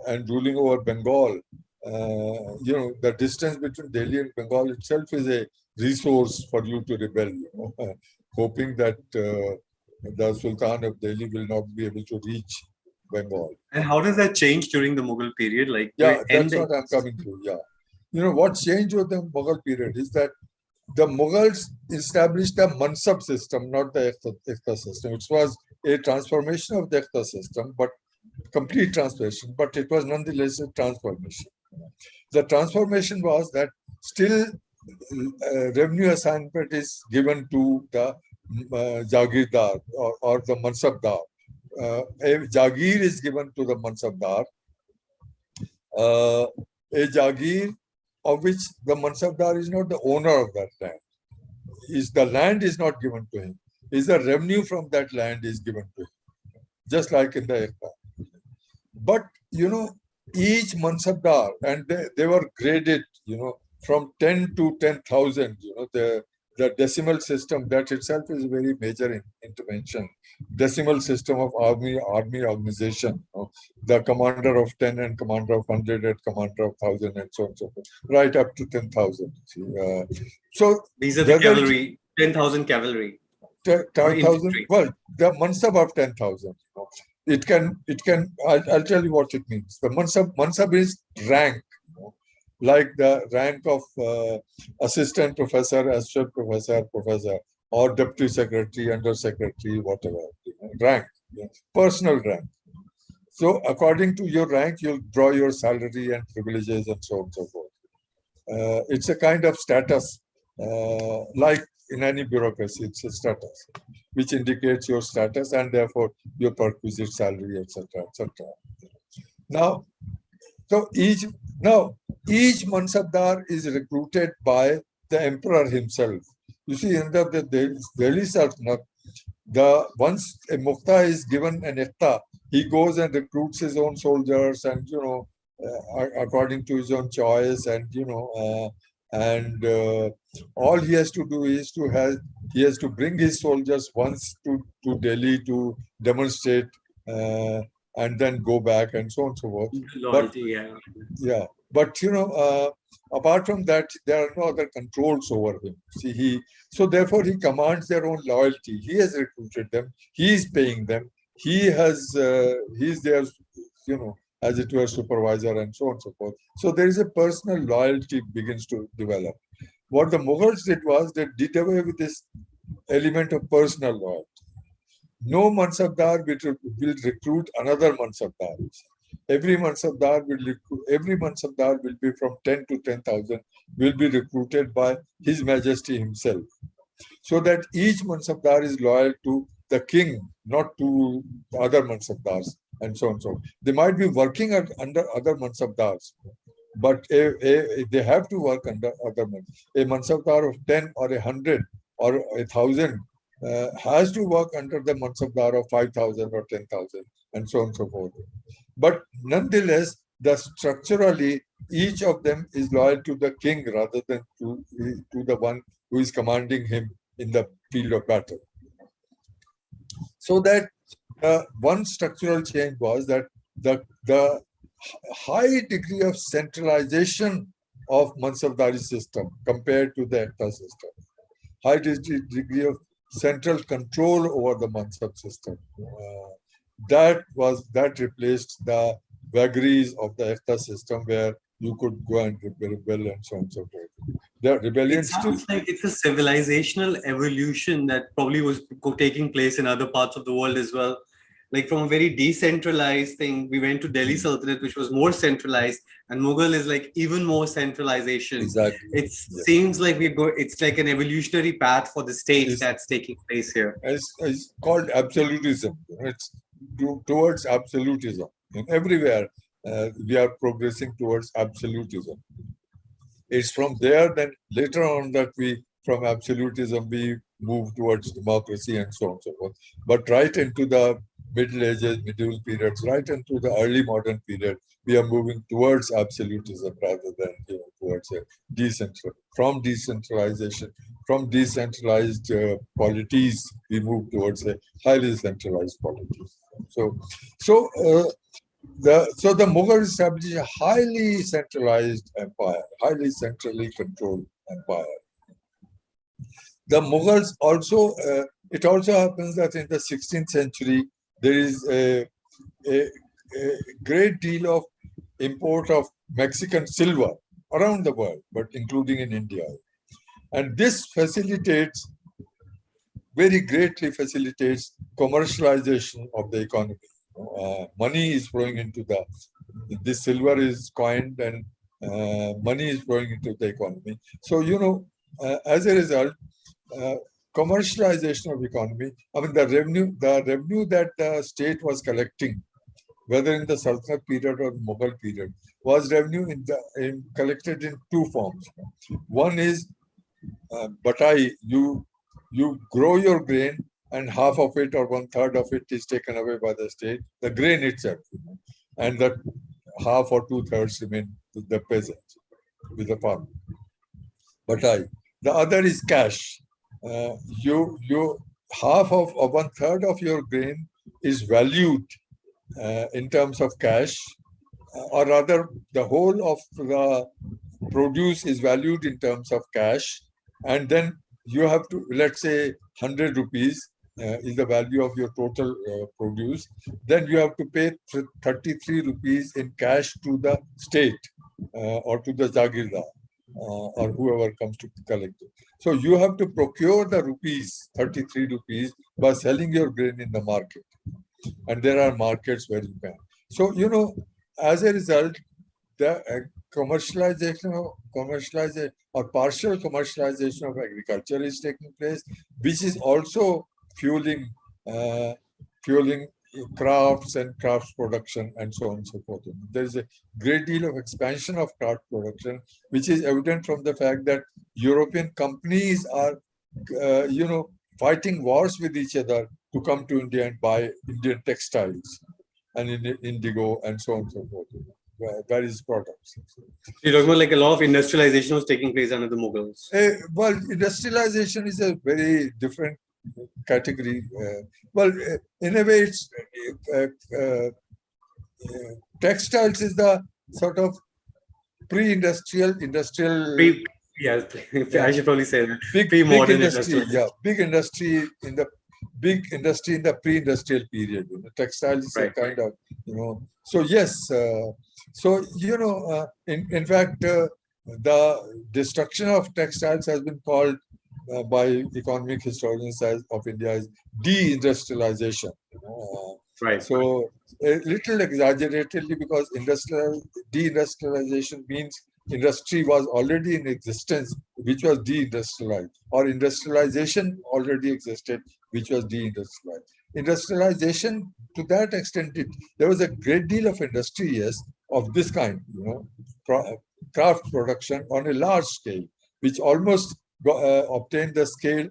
and ruling over Bengal, the distance between Delhi and Bengal itself is a resource for you to rebel, hoping that the Sultan of Delhi will not be able to reach Bengal. And how does that change during the Mughal period? That's what I'm coming to. Yeah. What changed with the Mughal period is that the Mughals established the Mansab system, not the Ekta system. It was a transformation of the Ekta system, but complete transformation, but it was nonetheless a transformation. The transformation was that still revenue assignment is given to the Jagirdar or the Mansabdar. A Jagir is given to the Mansabdar. A Jagir of which the Mansabdar is not the owner of that land. The land is not given to him. The revenue from that land is given to him, just like in the Ekta. But, each Mansabdar, and they were graded, from 10 to 10,000, the decimal system, that itself is a very major intervention. Decimal system of army organization, the commander of 10 and commander of 100 and commander of 1,000 and so on and so forth, right up to 10,000. So these are the cavalry, 10,000 cavalry. 10,000. Well, the Mansab of 10,000. It can. I'll tell you what it means. The Mansab is rank, like the rank of assistant professor, associate professor, or deputy secretary, under secretary, whatever. Rank, personal rank. So according to your rank, you'll draw your salary and privileges and so on and so forth. It's a kind of status, like in any bureaucracy, it's a status which indicates your status and therefore your perquisite salary, etc., etc. Now, each Mansabdar is recruited by the emperor himself. You see, in the Delhi Sultanate, once a Mukhta is given an Ekta, he goes and recruits his own soldiers and according to his own choice, and all he has to do is he has to bring his soldiers once to Delhi to demonstrate, and then go back, and so on and so forth. Loyalty, But apart from that, there are no other controls over him. See, so therefore he commands their own loyalty. He has recruited them. He is paying them. He's their, as it were, supervisor, and so on and so forth. So there is a personal loyalty begins to develop. What the Mughals did was they did away with this element of personal loyalty. No Mansabdar will recruit another Mansabdar. Every Mansabdar will be from 10 to 10,000 will be recruited by His Majesty himself, so that each Mansabdar is loyal to the king, not to the other Mansabdars, and so on. So they might be working under other Mansabdars, but they have to work under other Mansabdars. A Mansabdar of 10 or 100 or 1,000 has to work under the Mansabdar of 5,000 or 10,000, and so on and so forth. But nonetheless, structurally, each of them is loyal to the king rather than to the one who is commanding him in the field of battle. So that one structural change was that the high degree of centralization of Mansabdari system compared to the Ekta system, high degree of central control over the Mansab system, that replaced the vagaries of the Ekta system, where you could go and rebel and so on and so forth. The rebellion it sounds like it's a civilizational evolution that probably was taking place in other parts of the world as well. Like from a very decentralized thing, we went to Delhi Sultanate, which was more centralized, and Mughal is like even more centralization. Exactly. It seems like it's like an evolutionary path for the state that's taking place here. It's called absolutism. It's towards absolutism. And everywhere we are progressing towards absolutism. It's from there, then later on, that from absolutism, we move towards democracy and so on and so forth. But right into the Middle Ages, medieval periods, right into the early modern period, we are moving towards absolutism rather than towards a decentralization. From decentralized polities, we move towards a highly centralized polities. So the Mughals established a highly centralized empire, highly centrally controlled empire. The Mughals also, it also happens that in the 16th century, there is a great deal of import of Mexican silver around the world, but including in India. And this very greatly facilitates commercialization of the economy. Money is flowing into this silver is coined, and money is flowing into the economy. So, as a result, commercialization of economy, I mean, the revenue that the state was collecting, whether in the Sultanate period or Mughal period, was revenue collected in two forms. One is batai, you grow your grain, and half of it or 1/3 of it is taken away by the state, the grain itself, and that half or 2/3 remain with the peasant, with the farmer. Batai. The other is cash. Half of 1/3 of your grain is valued in terms of cash, or rather, the whole of the produce is valued in terms of cash, and then you have to, let's say, 100 rupees is the value of your total produce. Then you have to pay 33 rupees in cash to the state or to the Jagirdar or whoever comes to collect it. So you have to procure the 33 rupees, by selling your grain in the market. And there are markets where you can. So, as a result, the commercialization or partial commercialization of agriculture is taking place, which is also fueling crafts and crafts production and so on and so forth. There is a great deal of expansion of craft production, which is evident from the fact that European companies are, fighting wars with each other to come to India and buy Indian textiles and indigo and so on and so forth. various products. You're talking about like a lot of industrialization was taking place under the Mughals. Well, industrialization is a very different category. In a way, it's textiles is the sort of pre-industrial, industrial. Yeah, I should probably say that. Big industry, big industry in the pre-industrial period. Textile is a kind of, So yes, in fact, the destruction of textiles has been called by economic historians of India as deindustrialization. So a little exaggeratedly, because deindustrialization means industry was already in existence, which was deindustrialized, or industrialization already existed, which was deindustrialized. Industrialization, to that extent, there was a great deal of industry, yes, of this kind, craft production on a large scale, which almost obtained the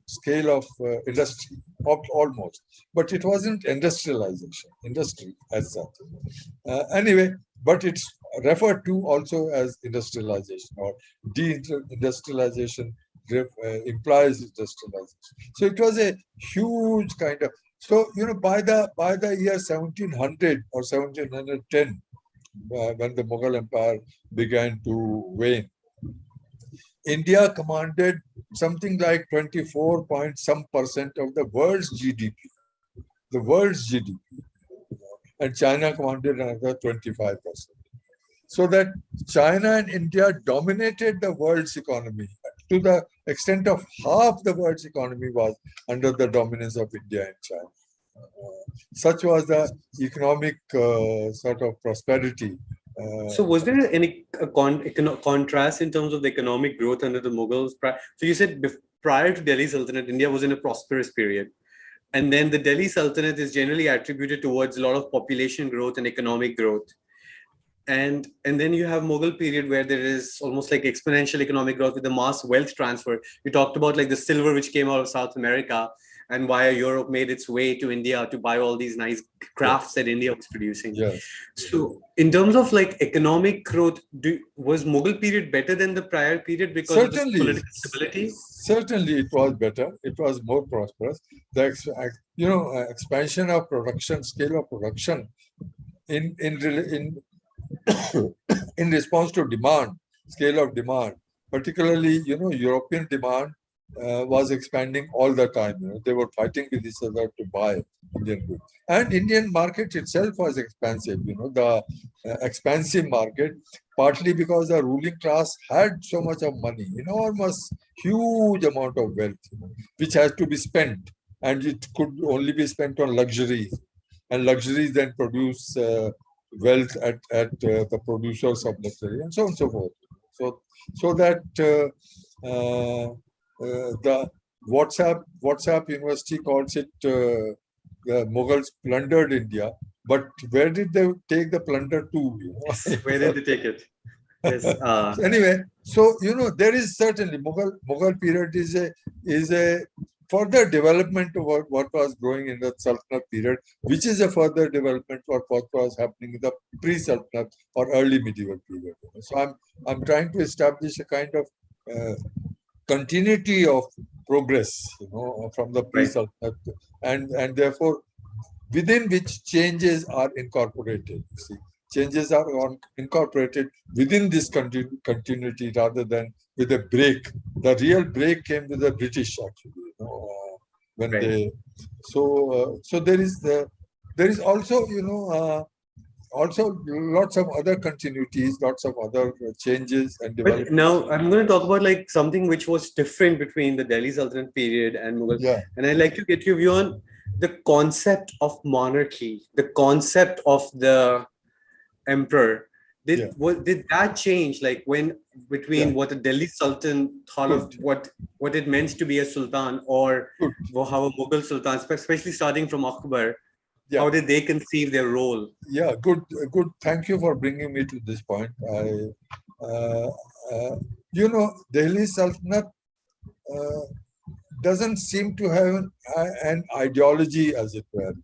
scale of industry, almost, but it wasn't industrialization, industry as such. Anyway, but it's referred to also as industrialization, or deindustrialization implies industrialization. So it was a huge kind of. So by the year 1700 or 1710, when the Mughal Empire began to wane, India commanded something like 24% of the world's GDP. The world's GDP. And China commanded another 25%. So that China and India dominated the world's economy to the extent of half the world's economy was under the dominance of India and China. Such was the economic sort of prosperity. So was there any contrast in terms of the economic growth under the Mughals? So you said prior to Delhi Sultanate, India was in a prosperous period. And then the Delhi Sultanate is generally attributed towards a lot of population growth and economic growth. And then you have Mughal period where there is almost like exponential economic growth with the mass wealth transfer. You talked about like the silver which came out of South America and why Europe made its way to India to buy all these nice crafts that India was producing. Yes. So in terms of like economic growth, was Mughal period better than the prior period because of this political stability? Certainly it was better. It was more prosperous. The expansion of production, scale of production in response to demand, scale of demand, particularly, European demand was expanding all the time. They were fighting with each other to buy Indian goods. And Indian market itself was expansive, the expansive market, partly because the ruling class had so much of money, enormous, huge amount of wealth, which has to be spent. And it could only be spent on luxuries. And luxuries then produce wealth at the producers of luxury, and so on and so forth. So that the WhatsApp University calls it the Mughals plundered India, but where did they take the plunder to? Where did they take it? Yes. Anyway, so there is certainly Mughal period is a further development of what was growing in the Sultanate period, which is a further development of what was happening in the pre-Sultanate or early medieval period. So I'm trying to establish a kind of continuity of progress, from the pre-Sultanate, and therefore within which changes are incorporated. Changes are incorporated within this continuity rather than with a break. The real break came with the British, actually. When they so there is also also lots of other continuities, lots of other changes and developments. But now I'm going to talk about like something which was different between the Delhi Sultanate period and Mughal. Yeah. And I'd like to get your view on the concept of monarchy, the concept of the emperor. Did that change like between what the Delhi Sultan thought of what it meant to be a sultan, or how a Mughal sultan, especially starting from Akbar, how did they conceive their role? Yeah, good. Thank you for bringing me to this point. Delhi Sultanate doesn't seem to have an ideology, as it were.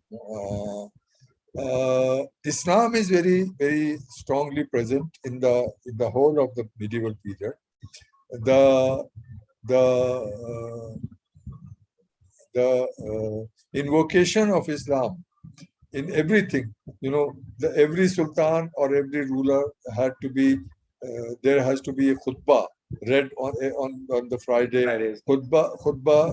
Islam is very, very strongly present in the whole of the medieval period. The invocation of Islam in everything, every sultan or every ruler had to be, there has to be a khutbah read on the Friday. Fridays. Khutbah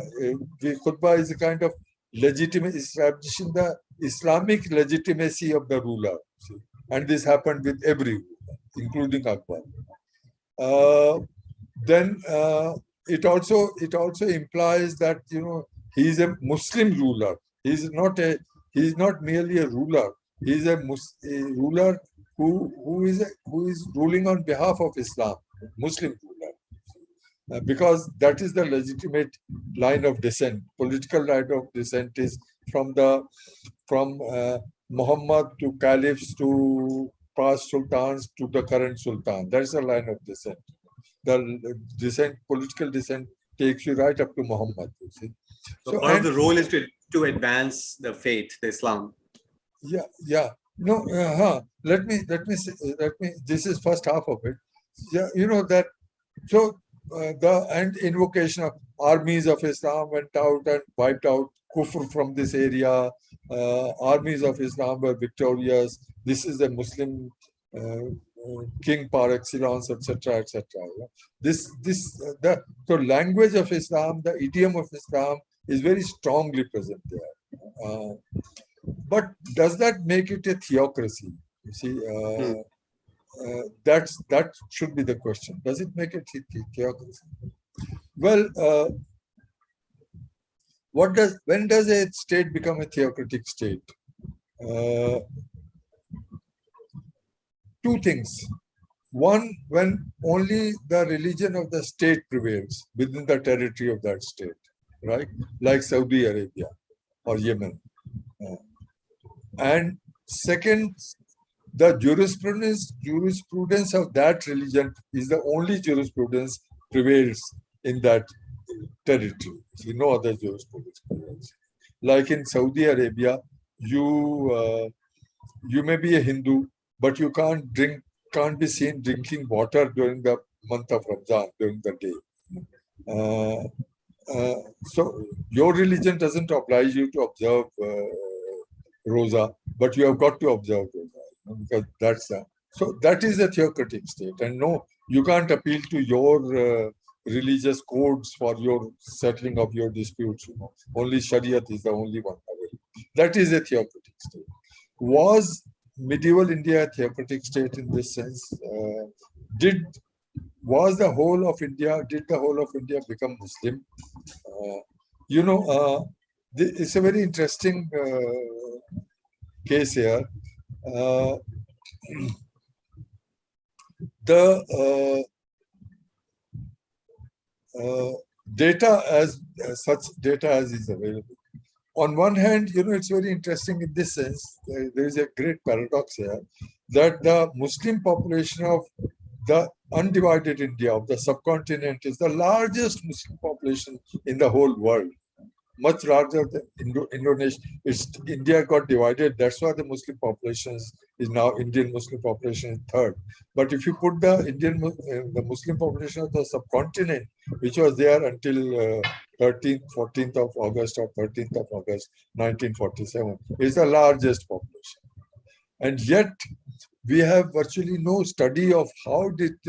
is a kind of legitimate, establishing the Islamic legitimacy of the ruler. See? And this happened with every ruler, including Akbar. Then it also implies that he is a Muslim ruler. He is not merely a ruler. He is a ruler who is ruling on behalf of Islam, Muslim ruler. Because that is the legitimate line of descent. Political line of descent is from Muhammad to caliphs to past sultans to the current sultan. That is the line of descent. The descent, political descent, takes you right up to Muhammad. You see. So part of the role is to advance the faith, the Islam. Yeah. No. Let me. This is first half of it. Yeah. That. So the invocation of armies of Islam went out and wiped out kufr from this area. Armies of Islam were victorious. This is a Muslim king par excellence, etc., etc. So language of Islam, the idiom of Islam is very strongly present there. But does that make it a theocracy? You see, that should be the question. Does it make it a theocracy? Well, when does a state become a theocratic state? Two things. One, when only the religion of the state prevails within the territory of that state, right? Like Saudi Arabia or Yemen. And second, the jurisprudence of that religion is the only jurisprudence prevails in that territory. See, no other jurisprudence prevails. Like in Saudi Arabia, you may be a Hindu, but you can't be seen drinking water during the month of Ramadan, during the day. So your religion doesn't oblige you to observe Rosa, but you have got to observe Rosa, because so that is a theocratic state. And no, you can't appeal to your religious codes for your settling of your disputes. Only Shariat is the only one available. That is a theocratic state. Was medieval India a theocratic state in this sense? Did the whole of India become Muslim? It's a very interesting case here. The data as is available. On one hand, it's very interesting in this sense. There is a great paradox here that the Muslim population of the undivided India, of the subcontinent, is the largest Muslim population in the whole world. Much larger than Indonesia. India got divided. That's why the Muslim population is now Indian Muslim population is third. But if you put the Muslim population of the subcontinent, which was there until 14th of August or 13th of August 1947, is the largest population. And yet we have virtually no study of how did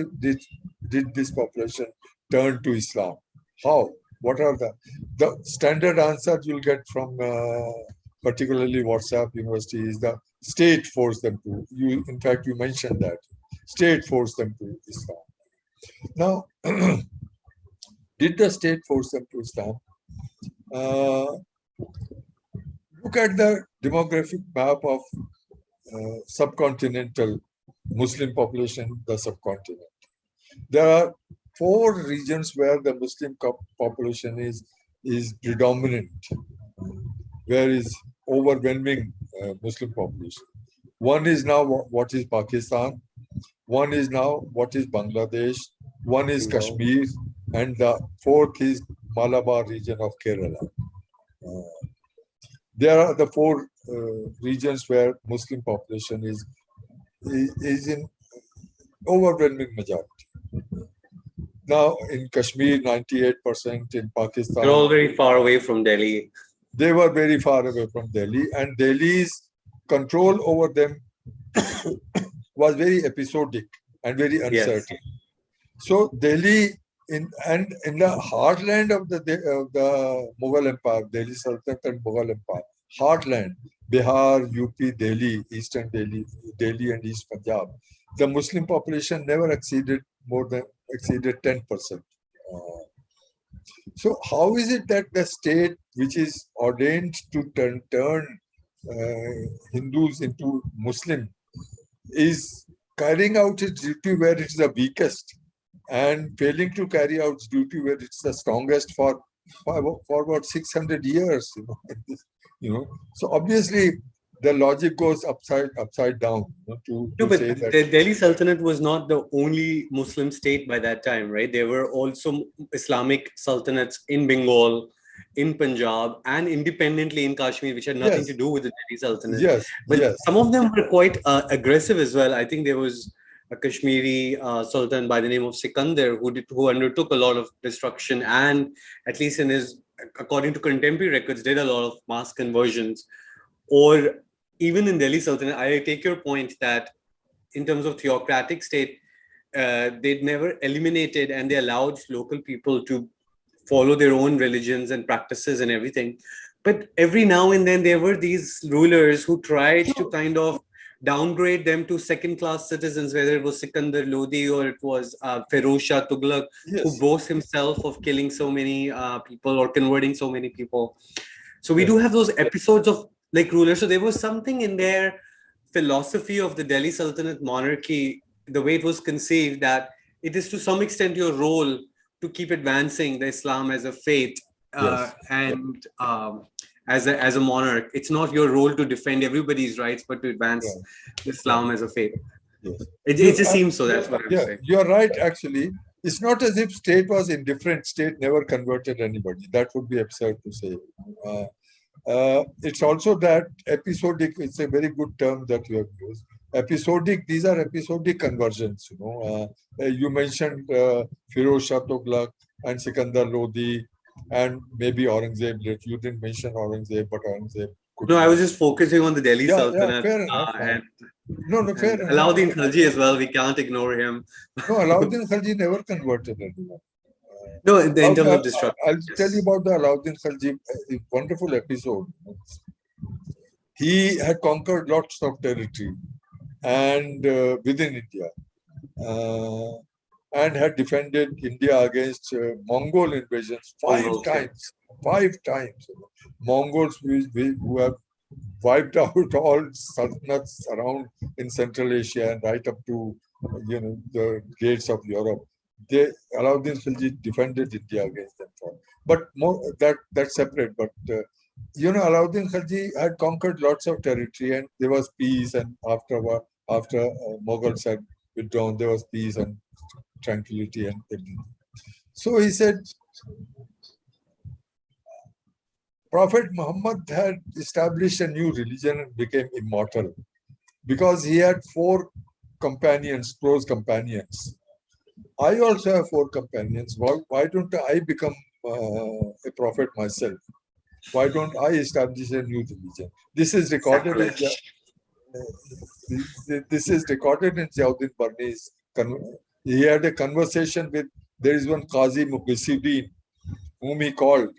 this population turn to Islam. How? What are the standard answers you'll get from particularly WhatsApp University is the state forced them to. In fact, you mentioned that. State forced them to Islam. Now, did the state force them to Islam? Look at the demographic map of subcontinental Muslim population, the subcontinent. There are 4 regions where the Muslim population is predominant, where is overwhelming Muslim population. One is now what is Pakistan, one is now what is Bangladesh, one is Kashmir, and the 4th is Malabar region of Kerala. There are the 4 regions where Muslim population is in overwhelming majority. Now in Kashmir, 98%, in They're Pakistan, all very far away from Delhi. they were very far away from Delhi, and Delhi's control over them was very episodic and very Yes. uncertain. So Delhi, in the heartland of the Mughal Empire, Delhi Sultanate and Mughal Empire, heartland, Bihar, UP, Delhi, Eastern Delhi and East Punjab, the Muslim population never exceeded 10%. So how is it that the state, which is ordained to turn Hindus into Muslim, is carrying out its duty where it's the weakest and failing to carry out its duty where it's the strongest for about 600 years? So obviously the logic goes upside down. But say that the Delhi Sultanate was not the only Muslim state by that time, right? There were also Islamic sultanates in Bengal, in Punjab, and independently in Kashmir, which had nothing yes, to do with the Delhi Sultanate. yes, But yes, some of them were quite aggressive as well. I think there was a Kashmiri sultan by the name of Sikandar who undertook a lot of destruction, and at least according to contemporary records, did a lot of mass conversions. Or even in Delhi Sultanate, I take your point that in terms of theocratic state, they'd never eliminated, and they allowed local people to follow their own religions and practices and everything. But every now and then there were these rulers who tried to kind of downgrade them to second-class citizens, whether it was Sikandar Lodhi or it was Feroz Shah Tughlaq, yes. who boasts himself of killing so many people or converting so many people. So we Yes. do have those episodes of like rulers. So there was something in their philosophy of the Delhi Sultanate monarchy, the way it was conceived, that it is to some extent your role to keep advancing the Islam as a faith and as a monarch. It's not your role to defend everybody's rights, but to advance Islam as a faith. Yes. It just seems so. That's what I'm saying. You're right. Actually, it's not as if state was indifferent. State never converted anybody. That would be absurd to say. It's also that episodic. It's a very good term that you have used. Episodic. These are episodic conversions. You mentioned Feroz Shah Tughlaq and Sikandar Lodhi, and maybe Aurangzeb. You didn't mention Aurangzeb, but Aurangzeb. No, I was just focusing on the Delhi Sultanate. Fair enough. And fair enough. Alauddin Khalji as well. We can't ignore him. No, Alauddin Khalji never converted anyone. No, in terms of destruction. I'll tell you about the Alauddin Khalji, a wonderful episode. He had conquered lots of territory and within India, and had defended India against Mongol invasions five times. Mongols who have wiped out all sultanates around in Central Asia and right up to the gates of Europe. Alauddin Khilji defended India against them. But that's separate. But Alauddin Khilji had conquered lots of territory, and there was peace. And after Mughals had withdrawn, there was peace and tranquility and everything. So he said, Prophet Muhammad had established a new religion and became immortal because he had 4 companions, close companions. I also have 4 companions. Why don't I become a prophet myself? Why don't I establish a new religion? This is recorded in Ziauddin Barni's. He had a conversation with, there is one Qazi Mughal, whom he called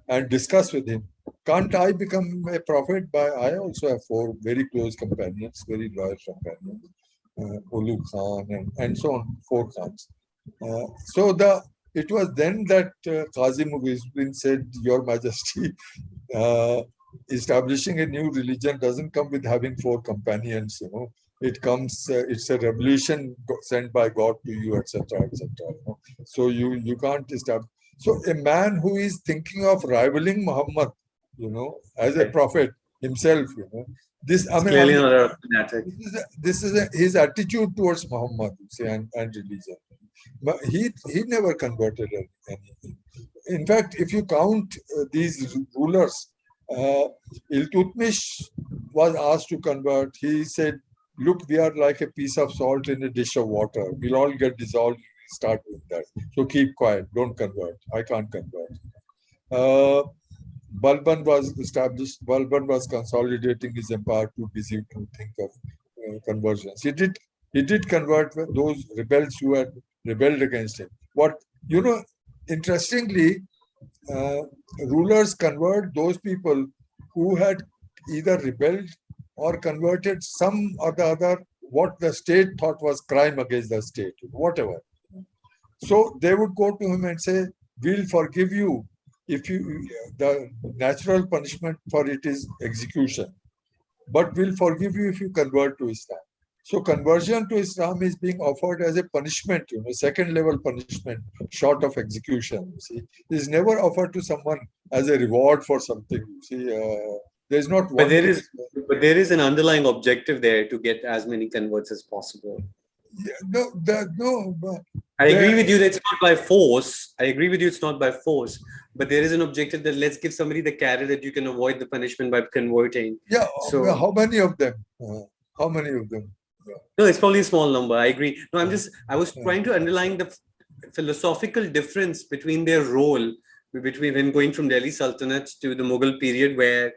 and discussed with him. Can't I become a prophet? I also have 4 very close companions, very loyal companions, Ulu Khan and so on, 4 Khans. It was then that Qazi Mughal said, Your Majesty, establishing a new religion doesn't come with having 4 companions. It comes. It's a revelation sent by God to you, etc., etc. So you can't establish. So a man who is thinking of rivaling Muhammad, as a prophet himself, this clearly not a fanatic. This is his attitude towards Muhammad, and religion. But he never converted anything. In fact, if you count these rulers, Iltutmish was asked to convert. He said, look, we are like a piece of salt in a dish of water. We'll all get dissolved. We'll start with that. So keep quiet. Don't convert. I can't convert. Balban was established. Balban was consolidating his empire, too busy to think of conversions. He did convert those rebels who had rebelled against him. Interestingly, rulers convert those people who had either rebelled or converted some or the other what the state thought was crime against the state, whatever. So they would go to him and say, we'll forgive you if you, the natural punishment for it is execution, but we'll forgive you if you convert to Islam. So conversion to Islam is being offered as a punishment, second level punishment, short of execution. See, it is never offered to someone as a reward for something. See, there's not one. But there is an underlying objective there to get as many converts as possible. Yeah, no. I agree with you that it's not by force. I agree with you it's not by force. But there is an objective that let's give somebody the carrot that you can avoid the punishment by converting. Yeah. So how many of them? How many of them? Yeah. No, it's probably a small number. I agree. No, I was trying to underline the philosophical difference between their role between when going from Delhi Sultanate to the Mughal period, where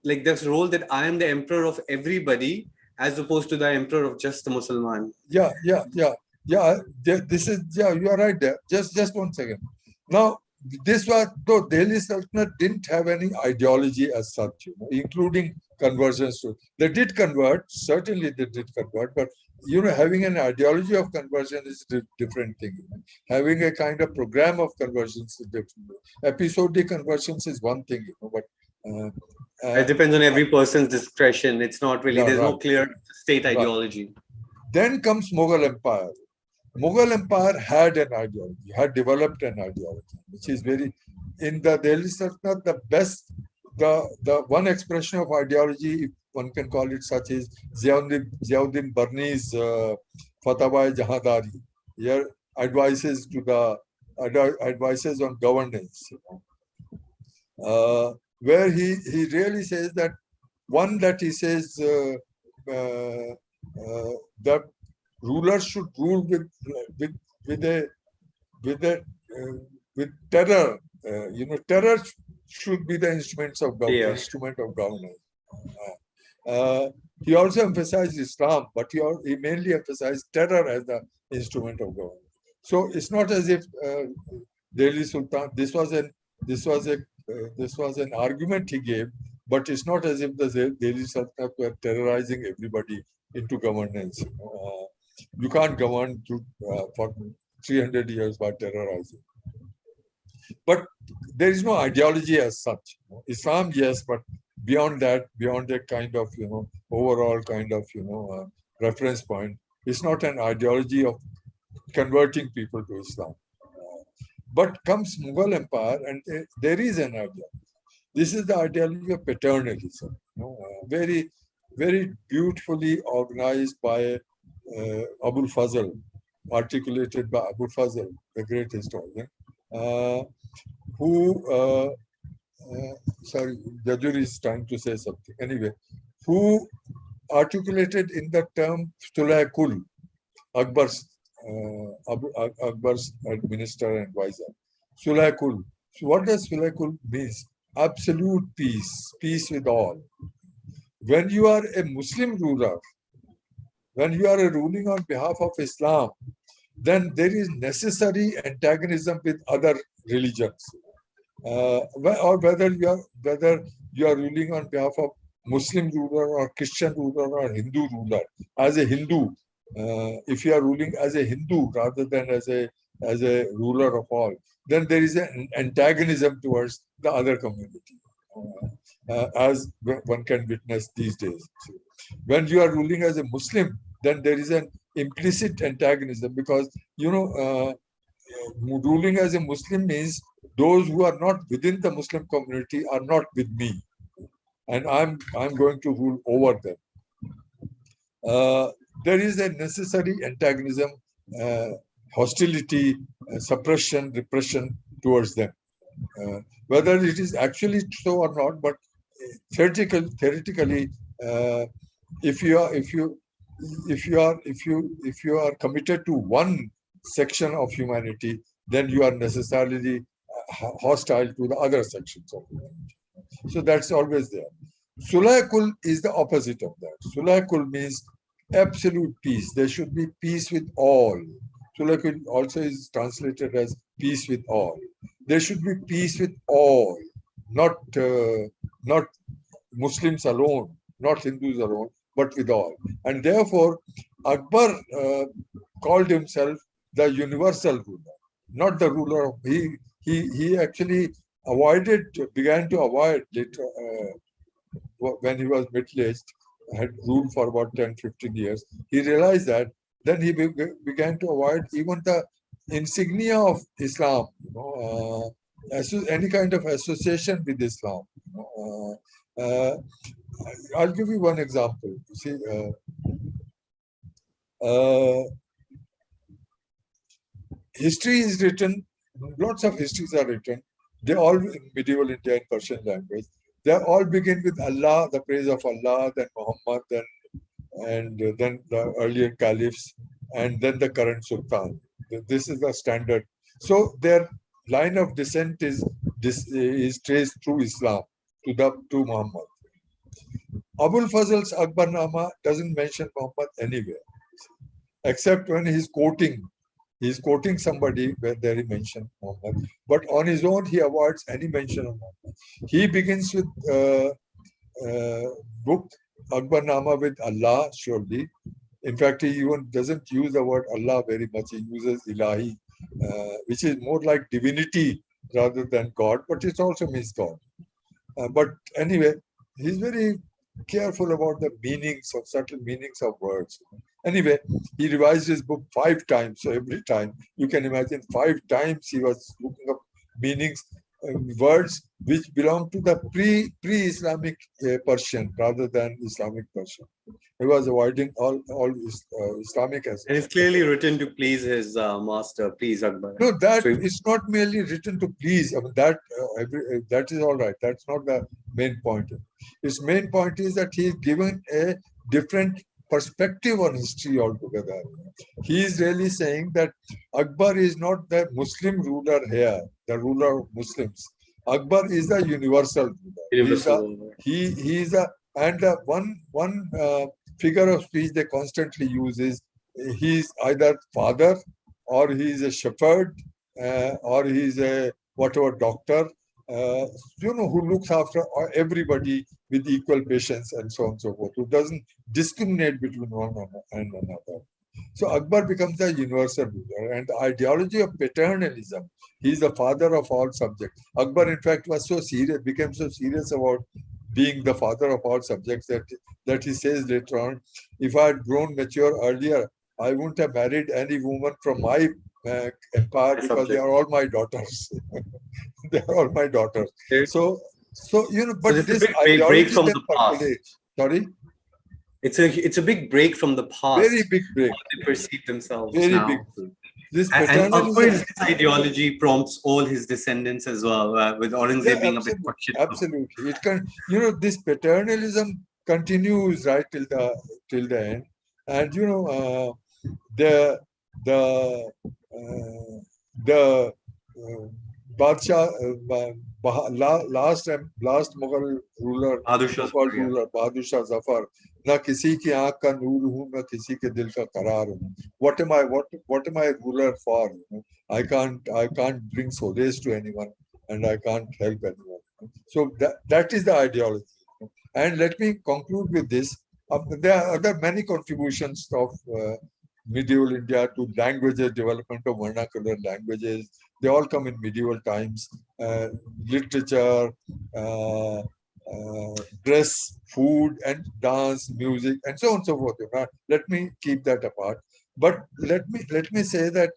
like this role that I am the emperor of everybody as opposed to the emperor of just the Musliman. Yeah. This is, you are right there. Just 1 second. Now, this was, though Delhi Sultanate didn't have any ideology as such, including conversions. They did convert, certainly they did convert, but having an ideology of conversion is a different thing. Having a kind of program of conversions is different. Episodic conversions is one thing, but it depends on every person's discretion. It's not really, there's no clear state ideology. Then comes Mughal Empire. Mughal Empire had an ideology, had developed an ideology, which is very, in the Delhi Sultanate, the one expression of ideology, if one can call it such, is Ziauddin Barni's Fatwa-e-Jahandari. Here advices on governance, where he really says that he says that rulers should rule with terror. Terror should be the instrument of governance. He also emphasized Islam, but he mainly emphasized terror as the instrument of governance. So it's not as if Delhi Sultan. This was an argument he gave, but it's not as if the Delhi Sultan were terrorizing everybody into governance. You can't govern for 300 years by terrorizing. But there is no ideology as such. Islam, yes, but beyond that kind of, overall kind of, reference point, it's not an ideology of converting people to Islam. But comes Mughal Empire, and there is an ideology. This is the ideology of paternalism, very, very beautifully organized by Abul Fazl, articulated by Abul Fazl, the great historian, sorry, the jury is trying to say something. Anyway, who articulated in the term Sulay-Kul, Akbar's minister and advisor. Sulay-Kul. So what does Sulay-Kul mean? Absolute peace, peace with all. When you are a Muslim ruler, when you are ruling on behalf of Islam, then there is necessary antagonism with other religions. Or whether you are ruling on behalf of Muslim ruler or Christian ruler or Hindu ruler. As a Hindu, if you are ruling as a Hindu rather than as a ruler of all, then there is an antagonism towards the other community, as one can witness these days. When you are ruling as a Muslim, then there is an implicit antagonism, because ruling as a Muslim means those who are not within the Muslim community are not with me, and I'm going to rule over them. There is a necessary antagonism, hostility, suppression, repression towards them. Whether it is actually so or not, but theoretically, if you are committed to one section of humanity, then you are necessarily hostile to the other sections of humanity. So that's always there. Sulhul is the opposite of that. Sulhul means absolute peace. There should be peace with all. Sulhul also is translated as peace with all. There should be peace with all, not Muslims alone, not Hindus alone, but with all. And therefore, Akbar called himself the universal ruler, not the ruler of he actually began to avoid later when he was middle-aged, had ruled for about 10, 15 years. He realized that. Then he began to avoid even the insignia of Islam, any kind of association with Islam. I'll give you one example. You see, history is written, lots of histories are written. They all in medieval India in Persian language. They all begin with Allah, the praise of Allah, then Muhammad, then the earlier caliphs, and then the current sultan. This is the standard. So their line of descent is traced through Islam to Muhammad. Abul Fazl's Akbarnama doesn't mention Muhammad anywhere, except when he's quoting somebody where there he mentioned Muhammad. But on his own, he avoids any mention of Muhammad. He begins with book Akbarnama with Allah, surely. In fact, he even doesn't use the word Allah very much. He uses Ilahi, which is more like divinity rather than God, but it also means God. But anyway, he's very careful about the meanings of subtle meanings of words. Anyway, he revised his book 5 times. So every time, you can imagine 5 times he was looking up meanings, words which belong to the pre-Islamic Persian rather than Islamic Persian. He was avoiding all Islamic aspects. And it's clearly written to please his master, please Akbar. No, that is not merely written to please. I mean, that is all right. That's not the main point. His main point is that he is given a different perspective on history altogether. He is really saying that Akbar is not the Muslim ruler here, the ruler of Muslims. Akbar is the universal ruler. He is a, and one figure of speech they constantly use is he is either father, or he is a shepherd, or he is a whatever doctor, who looks after everybody with equal patience and so on and so forth, who doesn't discriminate between one and another. So Akbar becomes the universal ruler, and the ideology of paternalism, he is the father of all subjects. Akbar, in fact, became so serious about being the father of all subjects that he says later on, if I had grown mature earlier, I wouldn't have married any woman from my empire because they are all my daughters. They are all my daughters. So but so this a big break from the past. Sorry? It's a big break from the past. Very big break. How they perceive themselves Very now. big break. This and Akbar's ideology prompts all his descendants as well, with Aurangzeb being a bit questionable. Absolutely. It can, this paternalism continues right till the end. And the Badshah, last Mughal ruler, Bahadur Shah Zafar, na kisi ki aankh ka noor hoon, na kisi ke dil ka qarar hoon. What am I ruler for? I can't bring solace to anyone, and I can't help anyone. So that is the ideology. And let me conclude with this. There are other many contributions of medieval India to languages, development of vernacular languages. They all come in medieval times. Literature, dress, food, and dance, music, and so on and so forth. Let me keep that apart. But let me say that,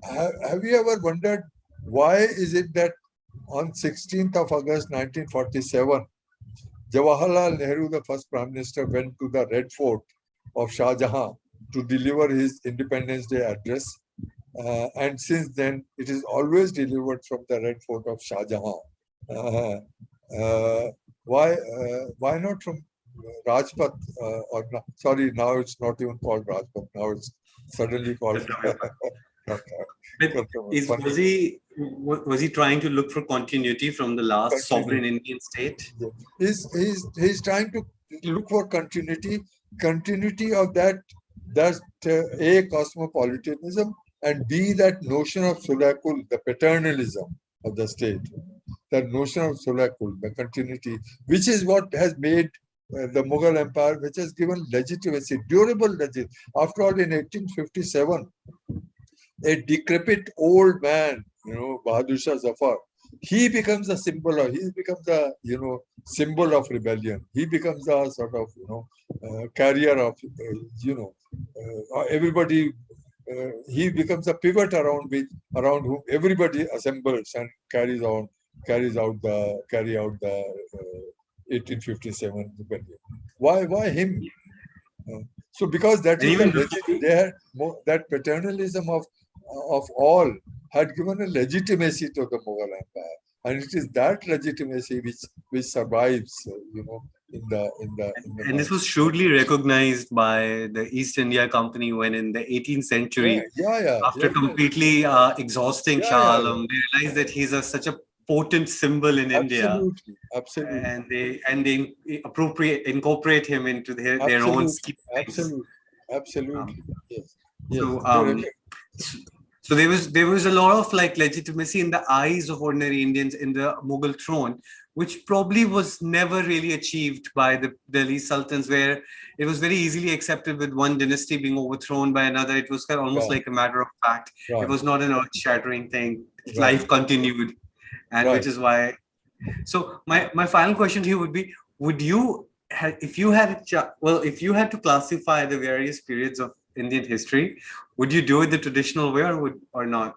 have you ever wondered why is it that on 16th of August 1947, Jawaharlal Nehru, the first Prime Minister, went to the Red Fort of Shah Jahan to deliver his Independence Day address. And since then, it is always delivered from the Red Fort of Shah Jahan. Why not from Rajpath? Sorry, now it's not even called Rajpath. Now it's suddenly called. But was he trying to look for continuity from the last sovereign Indian state? He's trying to look for continuity of that A, cosmopolitanism, and B, that notion of sulakul, the paternalism of the state. That notion of sulakul, the continuity, which is what has made the Mughal Empire, which has given legitimacy, durable legitimacy. After all, in 1857, a decrepit old man, Bahadur Shah Zafar, he becomes a symbol of, symbol of rebellion. He becomes a sort of, carrier of, everybody. He becomes a pivot around whom everybody assembles and carry out the 1857 rebellion. Why him? So because that is that paternalism of all had given a legitimacy to the Mughal Empire, and it is that legitimacy which survives, And this was shrewdly recognized by the East India Company when, in the 18th century, after completely exhausting Shah Alam, they realized that he's such a potent symbol in India. Absolutely. And they incorporate him into their own scheme. Absolutely. Yes. So there was a lot of legitimacy in the eyes of ordinary Indians in the Mughal throne, which probably was never really achieved by the Delhi Sultans, where it was very easily accepted with one dynasty being overthrown by another. It was kind of almost like a matter of fact. It was not an earth-shattering thing. Life continued, and which is why. So my final question to you would be: would you, if you had to classify the various periods of Indian history, would you do it the traditional way or not?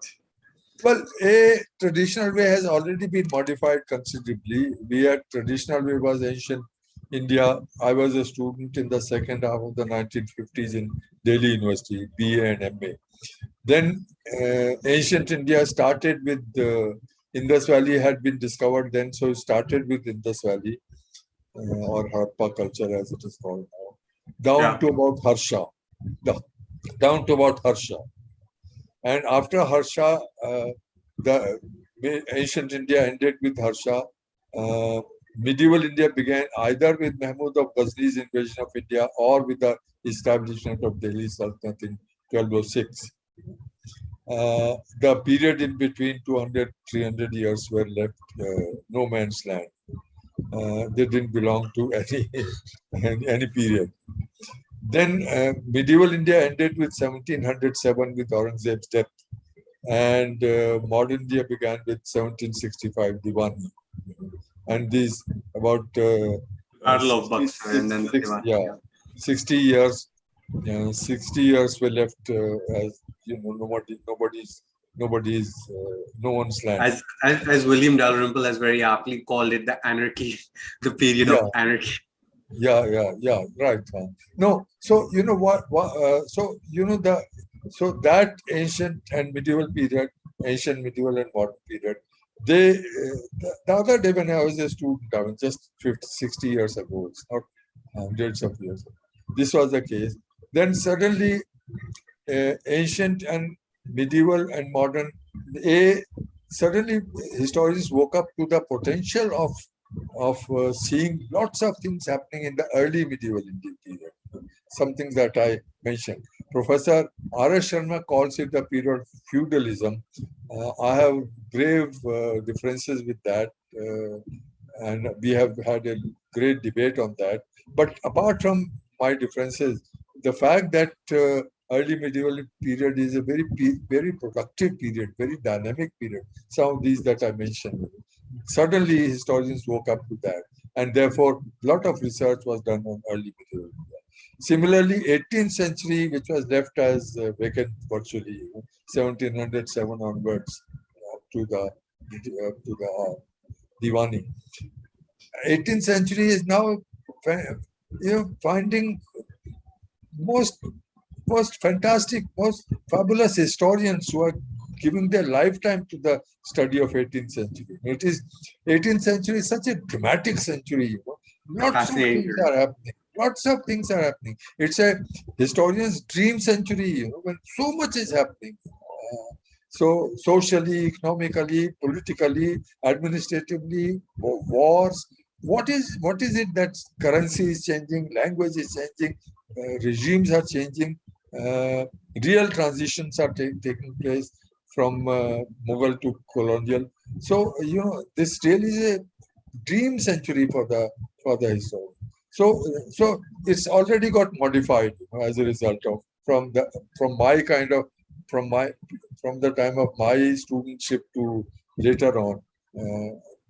Well, a traditional way has already been modified considerably. Traditional way was ancient India. I was a student in the second half of the 1950s in Delhi University, BA and MA. Then ancient India started with Indus Valley had been discovered then, so it started with Indus Valley or Harappa culture as it is called now, down to about Harsha. Down to about Harsha. And after Harsha, the ancient India ended with Harsha. Medieval India began either with Mahmud of Ghazni's invasion of India or with the establishment of Delhi Sultanate in 1206. The period in between 200-300 years were left no man's land. They didn't belong to any period. Then medieval India ended with 1707 with Aurangzeb's death, and modern India began with 1765 Diwani, and these about 60 years. 60 years were left as no one's land. As William Dalrymple has very aptly called it, the anarchy, the period of anarchy. Right. No, so so that ancient and medieval period, ancient, medieval, and modern period, the other day when I was a student, I mean, just 60 years ago, it's not hundreds of years ago, this was the case. Then suddenly, ancient and medieval and modern, suddenly historians woke up to the potential of seeing lots of things happening in the early medieval Indian period. Something that I mentioned. Professor R.S. Sharma calls it the period of feudalism. I have grave differences with that, and we have had a great debate on that. But apart from my differences, the fact that early medieval period is a very productive period, very dynamic period. Some of these that I mentioned. Suddenly, historians woke up to that, and therefore, a lot of research was done on early medieval India. Similarly, 18th century, which was left as vacant virtually, 1707 onwards to the Diwani. 18th century is now, finding most fantastic, most fabulous historians who are giving their lifetime to the study of 18th century. 18th century is such a dramatic century. You know? Lots of things are happening. Lots of things are happening. It's a historian's dream century, you know, when so much is happening. So socially, economically, politically, administratively, wars. What is it that currency is changing, language is changing, regimes are changing, real transitions are taking place from Mughal to colonial. So you know this really is a dream century for the historian. So it's already got modified, you know, as a result of from the time of my studentship to later on,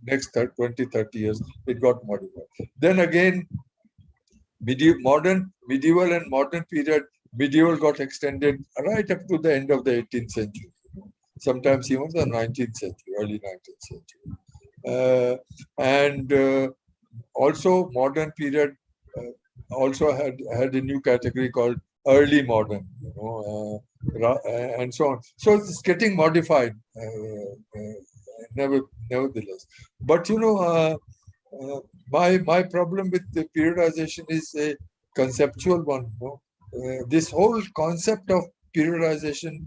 next 20, 30 years, it got modified. Then again, medieval and modern period, medieval got extended right up to the end of the 18th century, sometimes even the 19th century, early 19th century. And also modern period also had a new category called early modern, you know, and so on. So it's getting modified, nevertheless. But you know, my problem with the periodization is a conceptual one. You know? This whole concept of periodization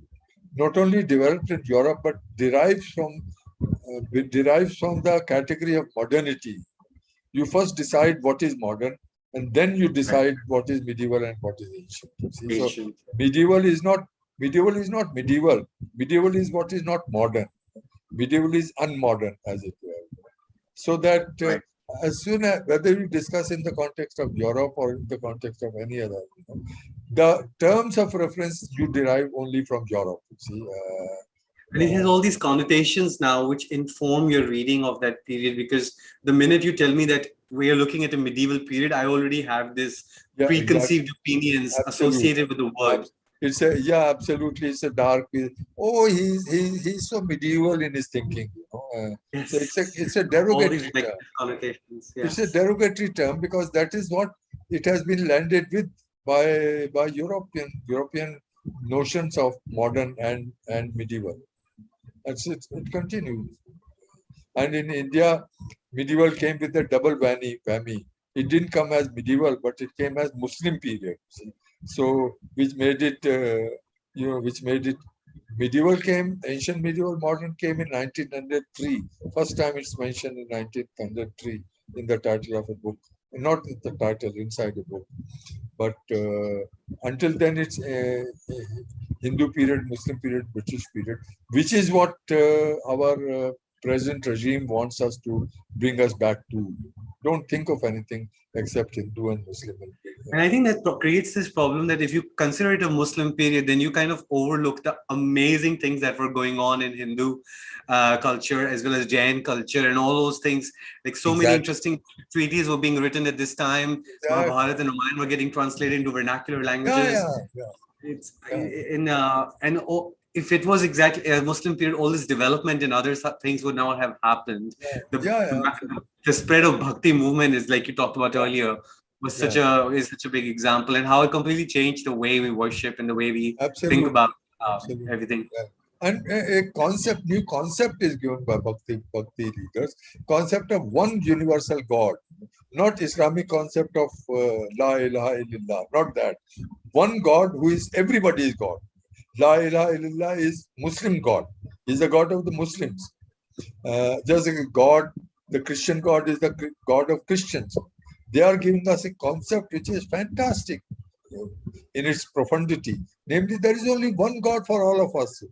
not only developed in Europe but derives from the category of modernity. You first decide what is modern, and then you decide what is medieval and what is ancient. See? So medieval is not medieval. Medieval is what is not modern. Medieval is unmodern, as it were. So that as soon as, whether you discuss in the context of Europe or in the context of any other, you know, the terms of reference you derive only from Europe. See, and it has all these connotations now which inform your reading of that period, because the minute you tell me that we are looking at a medieval period, I already have this preconceived opinions associated with the word. It's absolutely. It's a dark. Oh, he's so medieval in his thinking. You know? Yes. So it's a derogatory term. Connotations. Yes. It's a derogatory term because that is what it has been landed with by European notions of modern and medieval. It continues. And in India, medieval came with a double whammy. It didn't come as medieval, but it came as Muslim period. See? So, which made it medieval came, ancient medieval, modern came in 1903. First time it's mentioned in 1903 in the title of a book, not in the title, inside a book. But until then, it's Hindu period, Muslim period, British period, which is what our present regime wants us to bring us back to. Don't think of anything except Hindu and Muslim. And I think that creates this problem that if you consider it a Muslim period, then you kind of overlook the amazing things that were going on in Hindu culture as well as Jain culture and all those things. Like so many interesting treaties were being written at this time. Mahabharata and Ramayana were getting translated into vernacular languages. It's if it was exactly a Muslim period, all this development and other things would not have happened. The spread of Bhakti movement is, like you talked about earlier, was such a big example, and how it completely changed the way we worship and the way we think about everything. And a new concept is given by Bhakti leaders, concept of one universal God, not Islamic concept of La ilaha illallah, not that. One God who is everybody's God. La ilaha illallah is Muslim God. He's the God of the Muslims. Just like God, the Christian God is the God of Christians. They are giving us a concept which is fantastic in its profundity. Namely, there is only one God for all of us.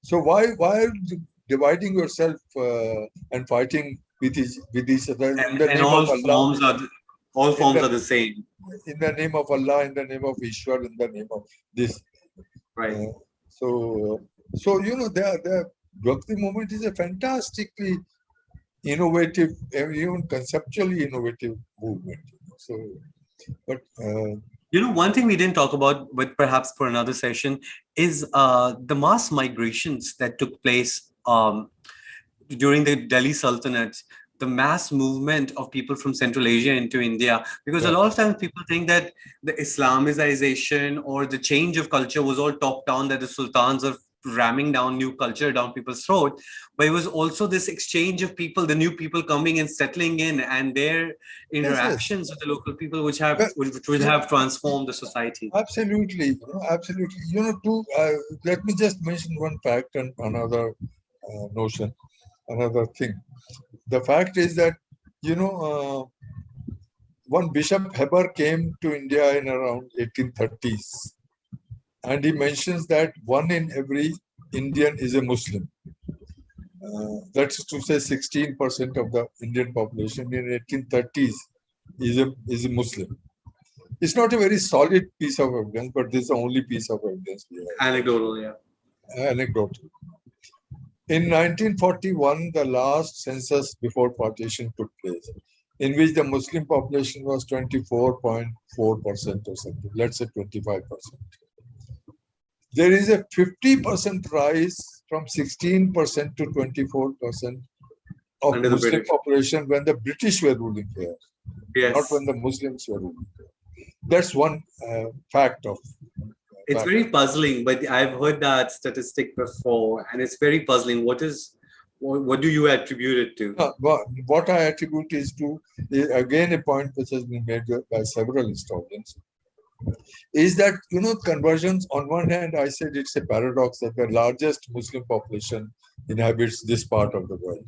So why are you dividing yourself and fighting with each other in the name of Allah? All forms are the same. In the name of Allah, in the name of Ishwar, in the name of this. Right. So you know, the Bhakti movement is a fantastically innovative, even conceptually innovative movement. So, but you know, one thing we didn't talk about, but perhaps for another session, is the mass migrations that took place during the Delhi Sultanate, the mass movement of people from Central Asia into India. Because a lot of times people think that the Islamization or the change of culture was all top down, that the sultans of ramming down new culture down people's throat, but it was also this exchange of people, the new people coming and settling in, and their Yes, yes. interactions with the local people, which But, would have transformed the society. absolutely, absolutely. Let me just mention one fact and another notion, another thing. The fact is that, one Bishop Heber came to India in around 1830s, and he mentions that one in every Indian is a Muslim. That's to say 16% of the Indian population in 1830s is a Muslim. It's not a very solid piece of evidence, but this is the only piece of evidence we have. Anecdotal, yeah. Anecdotal. In 1941, the last census before partition took place, in which the Muslim population was 24.4% or something, let's say 25%. There is a 50% rise from 16% to 24% of Under the Muslim British. population when the British were ruling here, Yes. not when the Muslims were ruling here. That's one fact of. It's very puzzling, but I've heard that statistic before, and it's very puzzling. What do you attribute it to? What I attribute is to, again, a point which has been made by several historians, is that, conversions, on one hand, I said it's a paradox that the largest Muslim population inhabits this part of the world.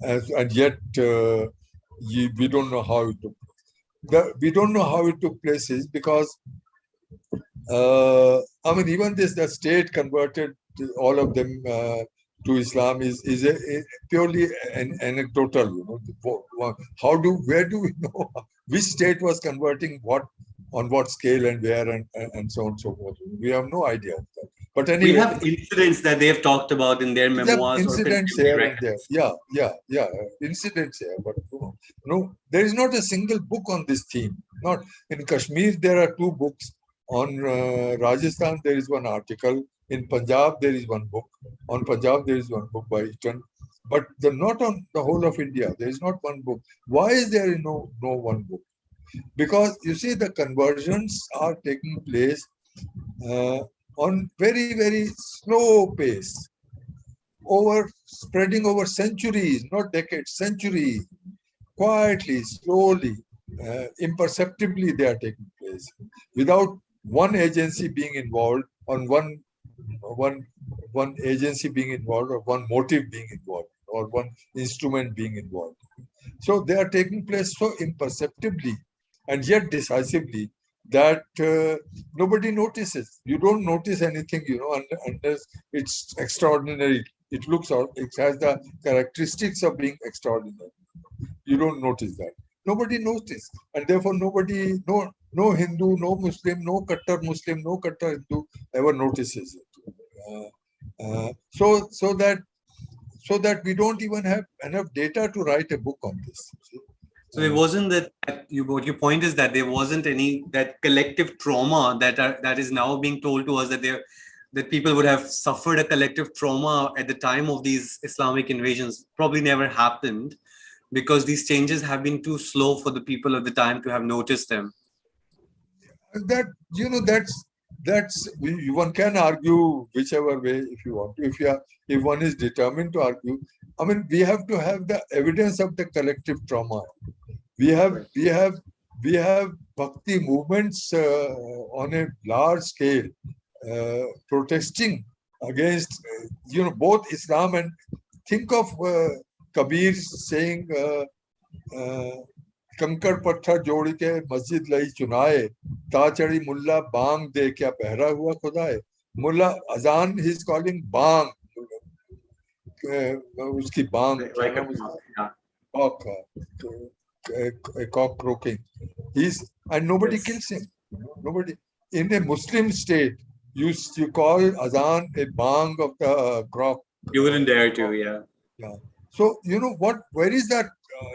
And yet, we don't know how it took place. We don't know how it took place is because, even the state converted all of them to Islam is a purely anecdotal. Where do we know which state was converting what, on what scale and where, and so on and so forth? We have no idea of that. But anyway, we have incidents that they have talked about in their memoirs. Incidents here and there. Yeah. Incidents here. But no, there is not a single book on this theme. Not in Kashmir, there are 2 books. On Rajasthan, there is one article. In Punjab, there is one book. On Punjab, there is one book by Eaton. But not on the whole of India. There is not one book. Why is there no one book? Because you see, the conversions are taking place on very, very slow pace, spreading over centuries, not decades, centuries, quietly, slowly, imperceptibly they are taking place, without one agency being involved, on one agency being involved, or one motive being involved, or one instrument being involved. So they are taking place so imperceptibly and yet decisively that nobody notices. You don't notice anything, unless it's extraordinary. It looks out, it has the characteristics of being extraordinary. You don't notice that. Nobody notices. And therefore nobody, no Hindu, no Muslim, no Kattar Muslim, no Kattar Hindu ever notices it. So that we don't even have enough data to write a book on this. So it wasn't that what your point is that there wasn't any that collective trauma that is now being told to us that people would have suffered a collective trauma at the time of these Islamic invasions probably never happened, because these changes have been too slow for the people of the time to have noticed them. That's one can argue whichever way if you want to. If one is determined to argue, we have to have the evidence of the collective trauma. We have Bhakti movements on a large scale protesting against both Islam and, think of Kabir saying कंकड़ पत्थर जोड़ के मस्जिद लई चुनाए ताचड़ी मुल्ला बांग दे क्या पहरा हुआ खुदाए मुल्ला अजान ही इज कॉलिंग बांग उसकी बांग cock croaking and nobody kills him. Nobody in a Muslim state you call azan a bang of the crop. You wouldn't dare to. Yeah. So where is that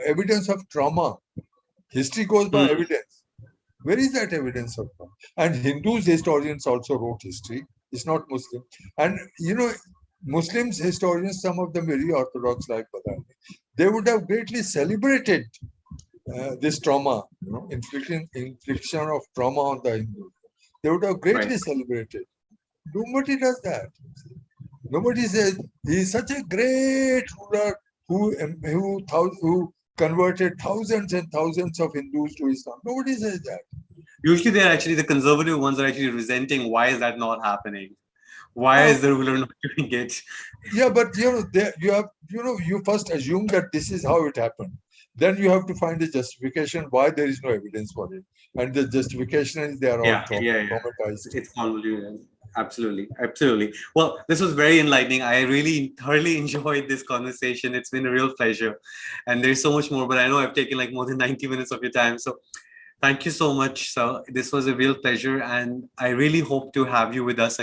evidence of trauma? History goes by evidence. Where is that evidence of trauma? And Hindus historians also wrote history. It's not Muslim. And Muslims historians, some of them very orthodox like Badani, they would have greatly celebrated this trauma, infliction of trauma on the Hindus. They would have greatly celebrated. Nobody does that. Nobody says he is such a great ruler who converted thousands and thousands of Hindus to Islam. Nobody says that. Usually, they're actually the conservative ones are actually resenting. Why is that not happening? Why is the ruler not doing it? Yeah, but you first assume that this is how it happened. Then you have to find a justification why there is no evidence for it, and the justification is they are all traumatized. It's convoluted. Absolutely, absolutely. Well, this was very enlightening. I really thoroughly enjoyed this conversation. It's been a real pleasure, and there's so much more. But I know I've taken like more than 90 minutes of your time, so thank you so much, sir. This was a real pleasure, and I really hope to have you with us again.